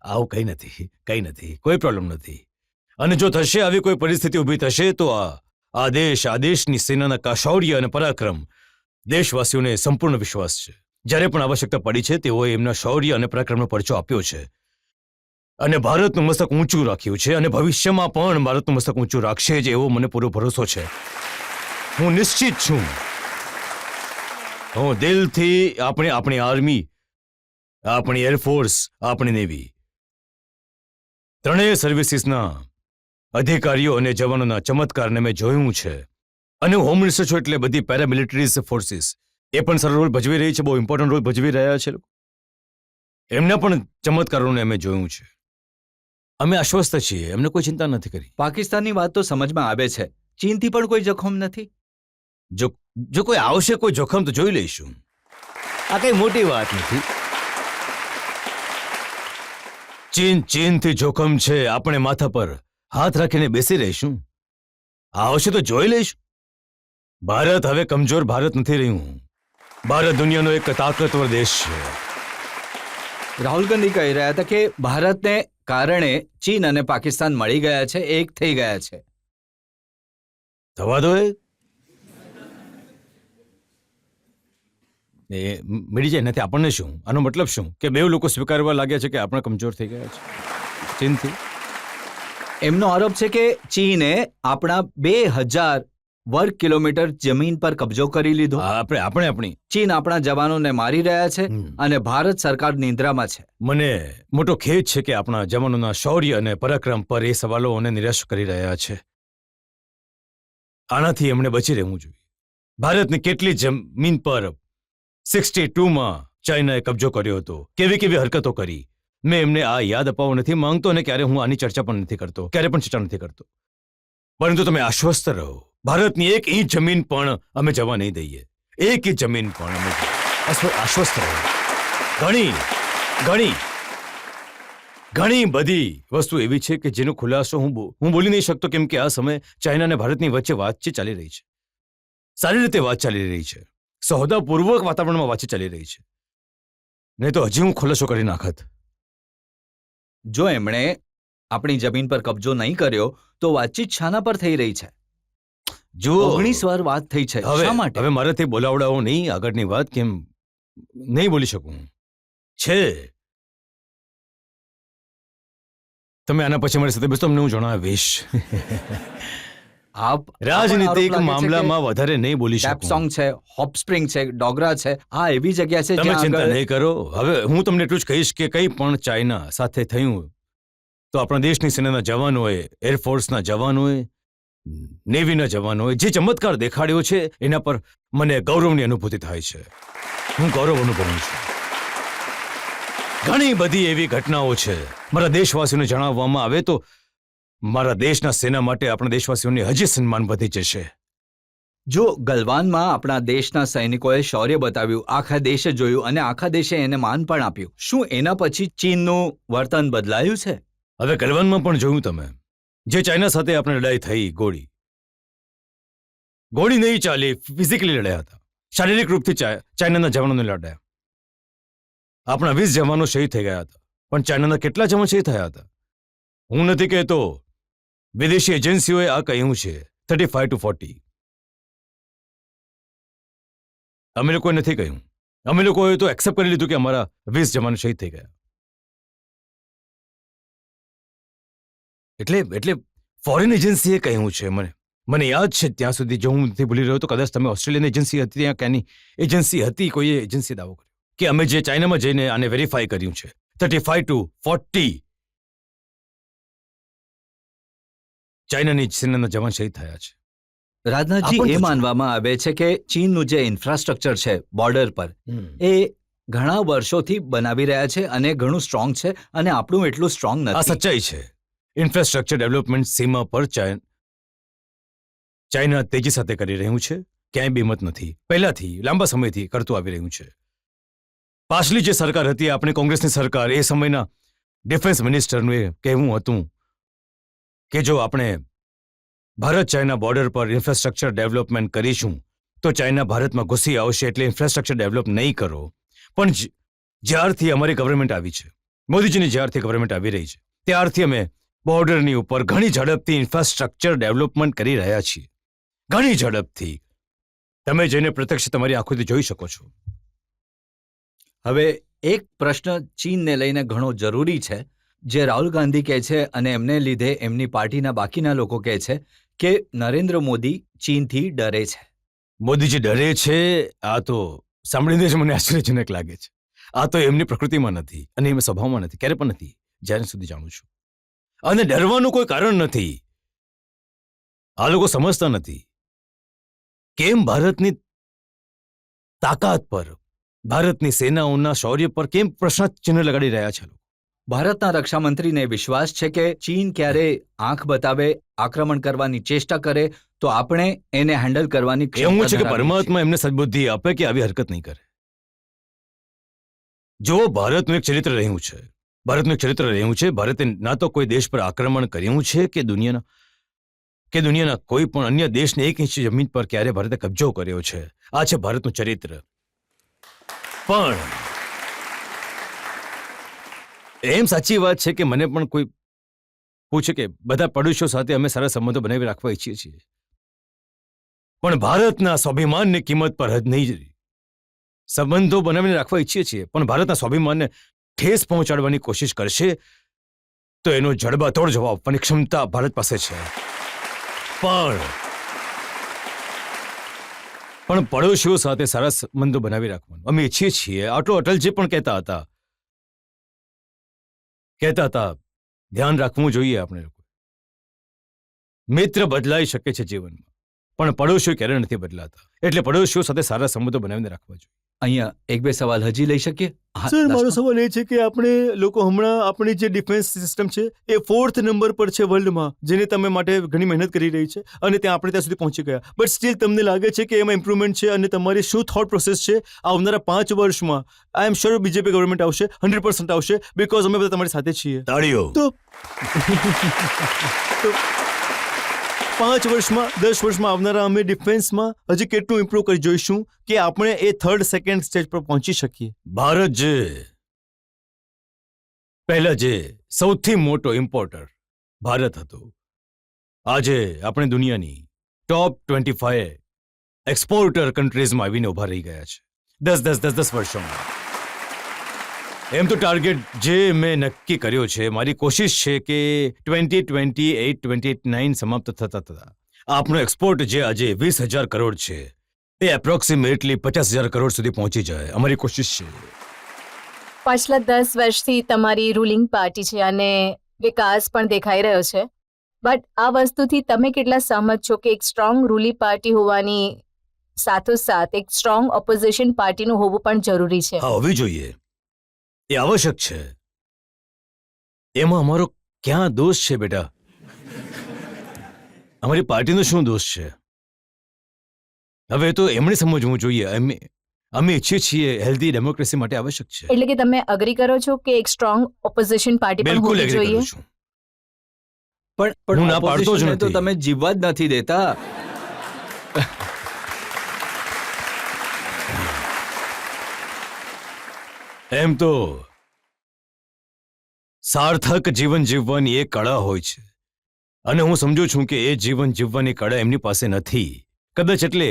આવું કંઈ નથી, કોઈ પ્રોબ્લેમ નથી. અને જો થશે, આવી કોઈ પરિસ્થિતિ ઊભી થશે, તો આ દેશની સેનાના શૌર્ય અને પરાક્રમ દેશવાસીઓને સંપૂર્ણ વિશ્વાસ છે. જ્યારે પણ આવશ્યકતા પડી છે, તેઓએ એમના શૌર્ય અને પરાક્રમનો પરચો આપ્યો છે, અને ભારતનું મસ્તક ઊંચું રાખ્યું છે, અને ભવિષ્યમાં પણ ભારતનું મસ્તક ઊંચું રાખશે જ, એવો મને પૂરો ભરોસો છે. હું નિશ્ચિત છું. હું દિલથી આપણી આર્મી, આપણી એરફોર્સ, આપણી નેવી, ત્રણેય સર્વિસીસના અધિકારીઓ અને જવાનોના ચમત્કારને મેં જોયું છે. અને હોમ મિનિસ્ટર છું, એટલે બધી પેરામિલિટરી ફોર્સિસ એ પણ સારો રોલ ભજવી રહી છે, બહુ ઇમ્પોર્ટન્ટ રોલ ભજવી રહ્યા છે. એમના પણ ચમત્કારોને અમે જોયું છે. અમે આશ્વસ્ત છીએ, એમને કોઈ ચિંતા નથી કરી. પાકિસ્તાનની વાત તો સમજમાં આવે છે. ચીનથી પણ કોઈ જોખમ નથી? જો કોઈ આવશે, કોઈ જોખમ, તો જોઈ લઈશું. આ કઈ મોટી વાત નથી. ચીનથી જોખમ છે, આપણે માથા પર હાથ રાખીને બેસી રહીશું. આવશે તો જોઈ લઈશું. ભારત હવે કમજોર ભારત નથી રહ્યું. ભારત દુનિયાનો એક તાકતવર દેશ છે. રાહુલ ગાંધી કહી રહ્યા હતા કે ભારતને કારણે ચીન અને પાકિસ્તાન મળી ગયા છે, એક થઈ ગયા છે. થવા દો. એ મળી જાય નથી. આપણને શું? આનો મતલબ શું? કે બે લોકો સ્વીકારવા લાગ્યા છે કે આપણે કમજોર થઈ ગયા છે ચીનથી. એમનો આરોપ છે કે ચીને આપણા 2000 વર્ગ કિલોમીટર જમીન પર કબજો કરી લીધો. આપણી ચીન આપણા જવાનોને મારી રહ્યા છે અને ભારત સરકાર નિંદ્રામાં છે. મને મોટો ખેદ છે કે આપણા જવાનોના શૌર્ય અને પરાક્રમ પર એ સવાલોને નિરાશ કરી રહ્યા છે. આનાથી એમણે બચી રહેવું જોઈએ. ભારતની કેટલી જમીન પર 62માં ચાઇનાએ કબજો કર્યો હતો, કેવી હરકતો કરી, મેં એમને આ યાદ અપાવવા નથી માંગતો અને ક્યારે હું આની ચર્ચા પણ નથી કરતો, ક્યારે પણ ચર્ચા નથી કરતો. પરંતુ તમે આશ્વસ્ત રહો, ભારતની એક ઇંચ જમીન પણ અમે જવા નહીં દઈએ. એક ઇંચ જમીન પણ અમે આશ્વસ્ત રહો. ઘણી ઘણી ઘણી બધી વસ્તુ એવી છે કે જેનો ખુલાસો હું બોલી નહીં શકતો, કેમ કે આ સમયે ચાઇના અને ભારતની વચ્ચે વાતચીત ચાલી રહી છે. સારી રીતે વાત ચાલી રહી છે, સૌદાપૂર્વક વાતાવરણમાં વાતચીત ચાલી રહી છે. નહીં તો હજી હું ખુલાસો કરી નાખત. જો એમણે આપણી જમીન પર કબજો નહીં કર્યો તો વાતચીત શાના પર થઈ રહી છે? જો 19 વાર વાત થઈ છે. શા માટે? હવે મારાથી બોલાવડાવો નહીં. આગળની વાત કેમ નહીં બોલી શકું છે. તમે આના પછી મારી સાથે બેસો, તમને હું જણાવીશ. આપ રાજનીતિક મામલામાં વધારે નહીં બોલી શકું. સોંગ છે, હોપ સ્પ્રિંગ છે, ડોગરા છે, આ એવી જગ્યા છે તમે જ્યાં ચિંતા આગળ- નહીં કરો. હવે હું તમને એટલું જ કહીશ કે કંઈ પણ ચાઇના સાથે થયું તો આપણા દેશની સેનાના જવાનોએ, એરફોર્સના જવાનોએ, નેવીના જવાનોએ જે ચમત્કાર દેખાડ્યો છે એના પર મને ગૌરવની અનુભૂતિ થાય છે. હું ગૌરવ અનુભવું છું. ઘણી બધી એવી ઘટનાઓ છે. મારા દેશવાસીઓને જણાવવામાં આવે તો મારા દેશના સેના માટે આપણા દેશવાસીઓને હજી સન્માન વધી જશે. જો ગલવાનમાં આપણા દેશના સૈનિકોએ શૌર્ય બતાવ્યું, આખા દેશે જોયું અને આખા દેશે એને માન પણ આપ્યું, શું એના પછી ચીનનું વર્તન બદલાયું છે? હવે ગલવાનમાં પણ જોયું તમે, જે ચાઇના સાથે આપણે લડાઈ થઈ, ગોળી નહીં ચાલી, ફિઝિકલી લડ્યા હતા, શારીરિક રૂપથી ચાઇનાના જવાનોને લડ્યા. આપણા 20 જવાનો શહીદ થઈ ગયા હતા, પણ ચાઇનાના કેટલા જવાન શહીદ થયા હતા? હું નથી કહેતો, વિદેશી એજન્સીઓએ આ કહ્યું છે 35 to 40. અમે લોકોએ નથી કહ્યું. અમે લોકોએ તો એક્સેપ્ટ કરી લીધું કે અમારા 20 જવાનો શહીદ થઈ ગયા. એટલે ફોરેન એજન્સીએ કહ્યું છે. મને યાદ છે ત્યાં સુધી, જો હું નથી ભૂલી રહ્યો તો કદાચ તમે ઓસ્ટ્રેલિયન એજન્સી હતી, ત્યાં ક્યાંની એજન્સી હતી, કોઈએ એજન્સી દાવો કર્યો કે અમે જે ચાઇનામાં જઈને આને વેરીફાઈ કર્યું છે, 35 to 40 ચાઇનાની સેનાના જવાન શહીદ થયા છે. રાજનાથજી, આ પણ એ તો માનવામાં આવે છે કે ચીનનું જે ઇન્ફ્રાસ્ટ્રક્ચર છે બોર્ડર પર, એ ઘણા વર્ષોથી બનાવી રહ્યા છે અને ઘણું સ્ટ્રોંગ છે અને આપણું એટલું સ્ટ્રોંગ આ નથી. સચ્ચાઈ છે. ઇન્ફ્રાસ્ટ્રક્ચર ડેવલપમેન્ટ સીમા પર ચાઇના તેજી સાથે કરી રહ્યું છે. ક્યાંય બીમત નથી. પહેલાથી લાંબા સમયથી કરતું આવી રહ્યું છે. પાછલી જે સરકાર હતી, આપણી કોંગ્રેસની સરકાર, એ સમયના ડિફેન્સ મિનિસ્ટરનું એ કહેવું હતું કે જો આપણે ભારત ચાઇના બોર્ડર પર ઇન્ફ્રાસ્ટ્રક્ચર ડેવલપમેન્ટ કરીશું તો ચાઇના ભારતમાં ઘૂસી આવશે, એટલે ઇન્ફ્રાસ્ટ્રક્ચર ડેવલપ નહીં કરો. પણ જ્યારથી અમારી ગવર્મેન્ટ આવી છે, મોદીજીની જ્યારથી ગવર્મેન્ટ આવી રહી છે, ત્યારથી અમે બોર્ડરની ઉપર ઘણી ઝડપથી ઇન્ફ્રાસ્ટ્રક્ચર ડેવલપમેન્ટ કરી રહ્યા છીએ. ઘણી ઝડપથી. તમે જઈને પ્રત્યક્ષ તમારી આંખોથી જોઈ શકો છો. હવે એક પ્રશ્ન ચીનને લઈને ઘણો જરૂરી છે, જે રાહુલ ગાંધી કહે છે અને એમને લીધે એમની પાર્ટીના બાકીના લોકો કહે છે કે નરેન્દ્ર મોદી ચીનથી ડરે છે. મોદીજી ડરે છે, આ તો સાંભળીને જ મને આશ્ચર્યજનક લાગે છે. આ તો એમની પ્રકૃતિમાં નથી અને એમના સ્વભાવમાં નથી, ક્યારે પણ નથી, જ્યાં સુધી જાણું છું. અને ડરવાનું કોઈ કારણ નથી. આ લોકો સમજતા નથી કેમ ભારતની તાકાત પર, ભારતની સેનાઓના શૌર્ય પર કેમ પ્રશ્ન ચિહ્ન લગાડી રહ્યા છે. ભારતના રક્ષામંત્રીને વિશ્વાસ છે કે ચીન ક્યારે આંખ બતાવે, આક્રમણ કરવાની ચેષ્ટા કરે તો આપણે એને હેન્ડલ કરવાની એવું છે કે ધરાવીએ છીએ. પરમાત્મા એમને સદબુદ્ધિ આપે કે આવી હરકત નહીં કરે. જો ભારતનું એક ચરિત્ર રહ્યું છે, ભારતે ના તો કોઈ દેશ પર આક્રમણ કર્યું છે કે દુનિયાના કોઈ પણ અન્ય દેશને 1 ઇંચ જમીન પર ક્યારે ભારતે કબજો કર્યો છે. આ છે ભારતનું ચરિત્ર. પણ એમ સાચી વાત છે કે મને પણ કોઈ પૂછે કે બધા પડોશીઓ સાથે અમે સારા સંબંધો બનાવી રાખવા ઈચ્છીએ છીએ, પણ ભારતના સ્વાભિમાનની કિંમત પર હદ નહીં. સંબંધો બનાવીને રાખવા ઈચ્છીએ છીએ, પણ ભારતના સ્વાભિમાનને ઠેસ પહોંચાડવાની કોશિશ કરશે તો એનો જડબાતોડ જવાબ આપવાની ક્ષમતા ભારત પાસે છે. પણ પડોશીઓ સાથે સારા સંબંધો બનાવી રાખવાનું અમે ઈચ્છીએ છીએ. આટલો અટલજી પણ કહેતા હતા ધ્યાન રાખવું જોઈએ આપણે લોકો. મિત્ર બદલાઈ શકે છે જીવનમાં, પણ પડોશીઓ ક્યારે નથી બદલાતા. એટલે પડોશીઓ સાથે સારા સંબંધો બનાવીને રાખવા જોઈએ. અહીંયા એક બે સવાલ હજી લઈ શકીએ? હા, સર મારો લાસ્ટમાં. સવાલ એ છે કે આપણે લોકો હમણાં આપણી જે ડિફેન્સ સિસ્ટમ છે એ 4th નંબર પર છે વર્લ્ડમાં, જેની તમે માટે ઘણી મહેનત કરી રહી છે અને ત્યાં આપણે ત્યાં સુધી પહોંચી ગયા, બટ સ્ટીલ તમને લાગે છે કે એમાં ઇમ્પ્રુવમેન્ટ છે અને તમારી શું થોટ પ્રોસેસ છે આવનારા 5 વર્ષમાં? આઈ એમ શ્યોર બીજેપી ગવર્મેન્ટ આવશે, 100% આવશે, બીકોઝ અમે બધા તમારી સાથે છીએ. તાળીઓ. તો 5 વર્ષમાં 10 વર્ષમાં આવનારા અમે ડિફેન્સમાં હજી કેટલું ઇમ્પ્રૂવ કરી જોઈશું કે આપણે એ 3rd 2nd સ્ટેજ પર પહોંચી શકીએ? ભારત જે પહેલા જે સૌથી મોટો ઇમ્પોર્ટર ભારત હતો, આજે આપણે દુનિયાની ટોપ 25 એક્સપોર્ટર કન્ટ્રીઝમાં આવીને ઉભા રહી ગયા છે 10 વર્ષોમાં. એમ તો ટાર્ગેટ જે મેં નક્કી કર્યો છે, મારી કોશિશ છે કે 2028-2029 સમાપ્ત થતા આપણો એક્સપોર્ટ જે આજે 20,000 કરોડ છે એ એપ્રોક્સિમેટલી 50,000 કરોડ સુધી પહોંચી જાય. અમારી કોશિશ છે. પાછલા 10 વર્ષથી તમારી રૂલિંગ પાર્ટી છે અને વિકાસ પણ દેખાઈ રહ્યો છે, બટ આ વસ્તુથી તમે કેટલા સહમત છો કે એક સ્ટ્રોંગ રૂલિંગ પાર્ટી હોવાની સાથોસાથ એક સ્ટ્રોંગ ઓપોઝિશન પાર્ટીનું હોવું પણ જરૂરી છે? હા, હોવી જોઈએ, એ આવશ્યક છે. એમાં અમારો ક્યાં દોષ છે બેટા? અમારી પાર્ટીનો શું દોષ છે? હવે તો એમણે સમજવું જોઈએ. અમે ઈચ્છીએ છીએ હેલ્ધી ડેમોક્રેસી માટે આવશ્યક છે. એટલે કે તમે અગ્રી કરો છો કે એક સ્ટ્રોંગ ઓપોઝિશન પાર્ટી પણ બિલકુલ હોવી એગ્રી જોઈએ? કરું છું. પણ હું ના પાડતો જ opposition ને તો નથી. તમે જીવવા જ નથી દેતા. એમ તો સાર્થક જીવન જીવવાની એક કળા હોય છે અને હું સમજુ છું કે એ જીવન જીવવાની કળા એમની પાસે નથી. કદાચ એટલે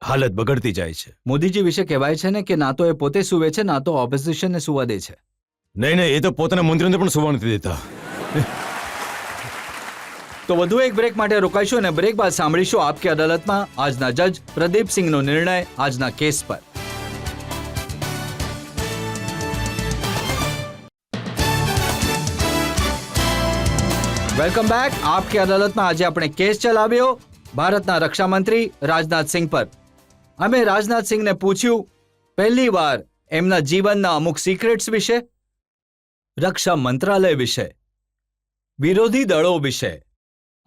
હાલત બગડતી જાય છે. મોદીજી વિશે કહેવાય છે ને કે ના તો એ પોતે સુવે છે, ના તો ઓપોઝિશનને સુવા દે છે. નહીં, એ તો પોતાના મંત્રીને પણ સુવા નથી દેતા. તો વધુ એક બ્રેક માટે રોકાઈશું અને બ્રેક બાદ સાંભળીશું આપકી અદાલતમાં આજના જજ પ્રદીપ સિંહનો નિર્ણય આજના કેસ પર. Welcome back. આપકી અદાલતમાં આજે આપણે કેસ ચલાવ્યો ભારતના રક્ષા મંત્રી રાજનાથ સિંહ પર. અમે રાજનાથ સિંહને પૂછ્યું પહેલી વાર એમના જીવનના અમુક સિક્રેટ્સ વિશે, રક્ષા મંત્રાલય વિશે, વિરોધી દળો વિશે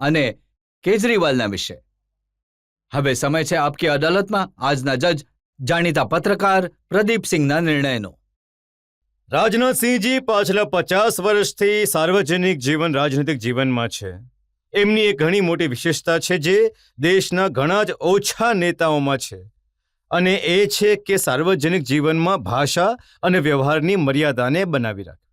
અને કેજરીવાલના વિશે. હવે સમય છે આપકી અદાલતમાં આજના જજ જાણીતા પત્રકાર પ્રદીપ સિંહના નિર્ણયનો. રાજનાથસિંહજી પાછલા 50 વર્ષથી સાર્વજનિક જીવન રાજનીતિક જીવનમાં છે. એમની એક ઘણી મોટી વિશેષતા છે જે દેશના ઘણા જ ઓછા નેતાઓમાં છે, અને એ છે કે સાર્વજનિક જીવનમાં ભાષા અને વ્યવહારની મર્યાદાને બનાવી રાખે.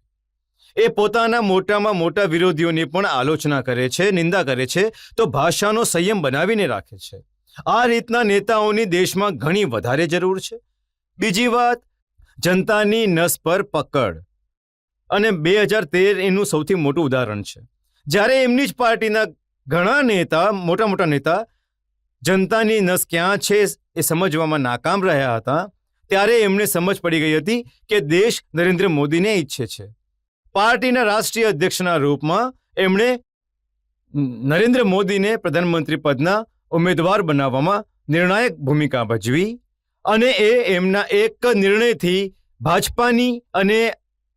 એ પોતાના મોટામાં મોટા વિરોધીઓની પણ આલોચના કરે છે, નિંદા કરે છે, તો ભાષાનો સંયમ બનાવીને રાખે છે. આ રીતના નેતાઓની દેશમાં ઘણી વધારે જરૂર છે. બીજી વાત, જનતાની નસ પર પકડ, અને 2013 એનું સૌથી મોટું ઉદાહરણ છે. જ્યારે એમની જ પાર્ટીના ઘણા નેતા, મોટા મોટા નેતા જનતાની નસ ક્યાં છે એ સમજવામાં નાકામ રહ્યા હતા, ત્યારે એમને સમજ પડી ગઈ હતી કે દેશ નરેન્દ્ર મોદીને ઈચ્છે છે. પાર્ટીના રાષ્ટ્રીય અધ્યક્ષના રૂપમાં એમણે નરેન્દ્ર મોદીને પ્રધાનમંત્રી પદના ઉમેદવાર બનાવવામાં નિર્ણાયક ભૂમિકા ભજવી, અને એ એમના એક નિર્ણયથી ભાજપાની અને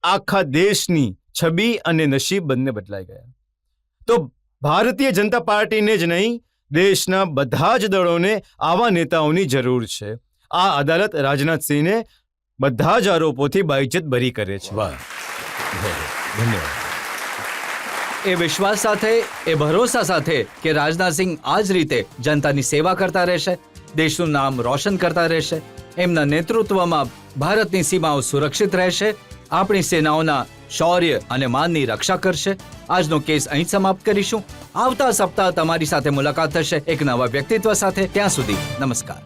આખા દેશની છબી અને નસીબ બંને બદલાઈ ગયા. તો ભારતીય જનતા પાર્ટીને જ નહીં, દેશના બધા જ દળોને આવા નેતાઓની જરૂર છે. આ અદાલત રાજનાથસિંહને બધા જ આરોપોથી બાઇજ્જત બરી કરે છે. વાહ, ધન્યવાદ. એ વિશ્વાસ સાથે, એ ભરોસા સાથે કે રાજનાથસિંહ આ જ રીતે જનતાની સેવા કરતા રહેશે, દેશનું નામ રોશન કરતા રહેશે, એમના નેતૃત્વમાં ભારતની સીમાઓ સુરક્ષિત રહેશે, આપણી સેનાઓના શૌર્ય અને માનની રક્ષા કરશે. આજનો કેસ અહીં સમાપ્ત કરીશું. આવતા સપ્તાહ તમારી સાથે મુલાકાત થશે એક નવા વ્યક્તિત્વ સાથે. ત્યાં સુધી નમસ્કાર.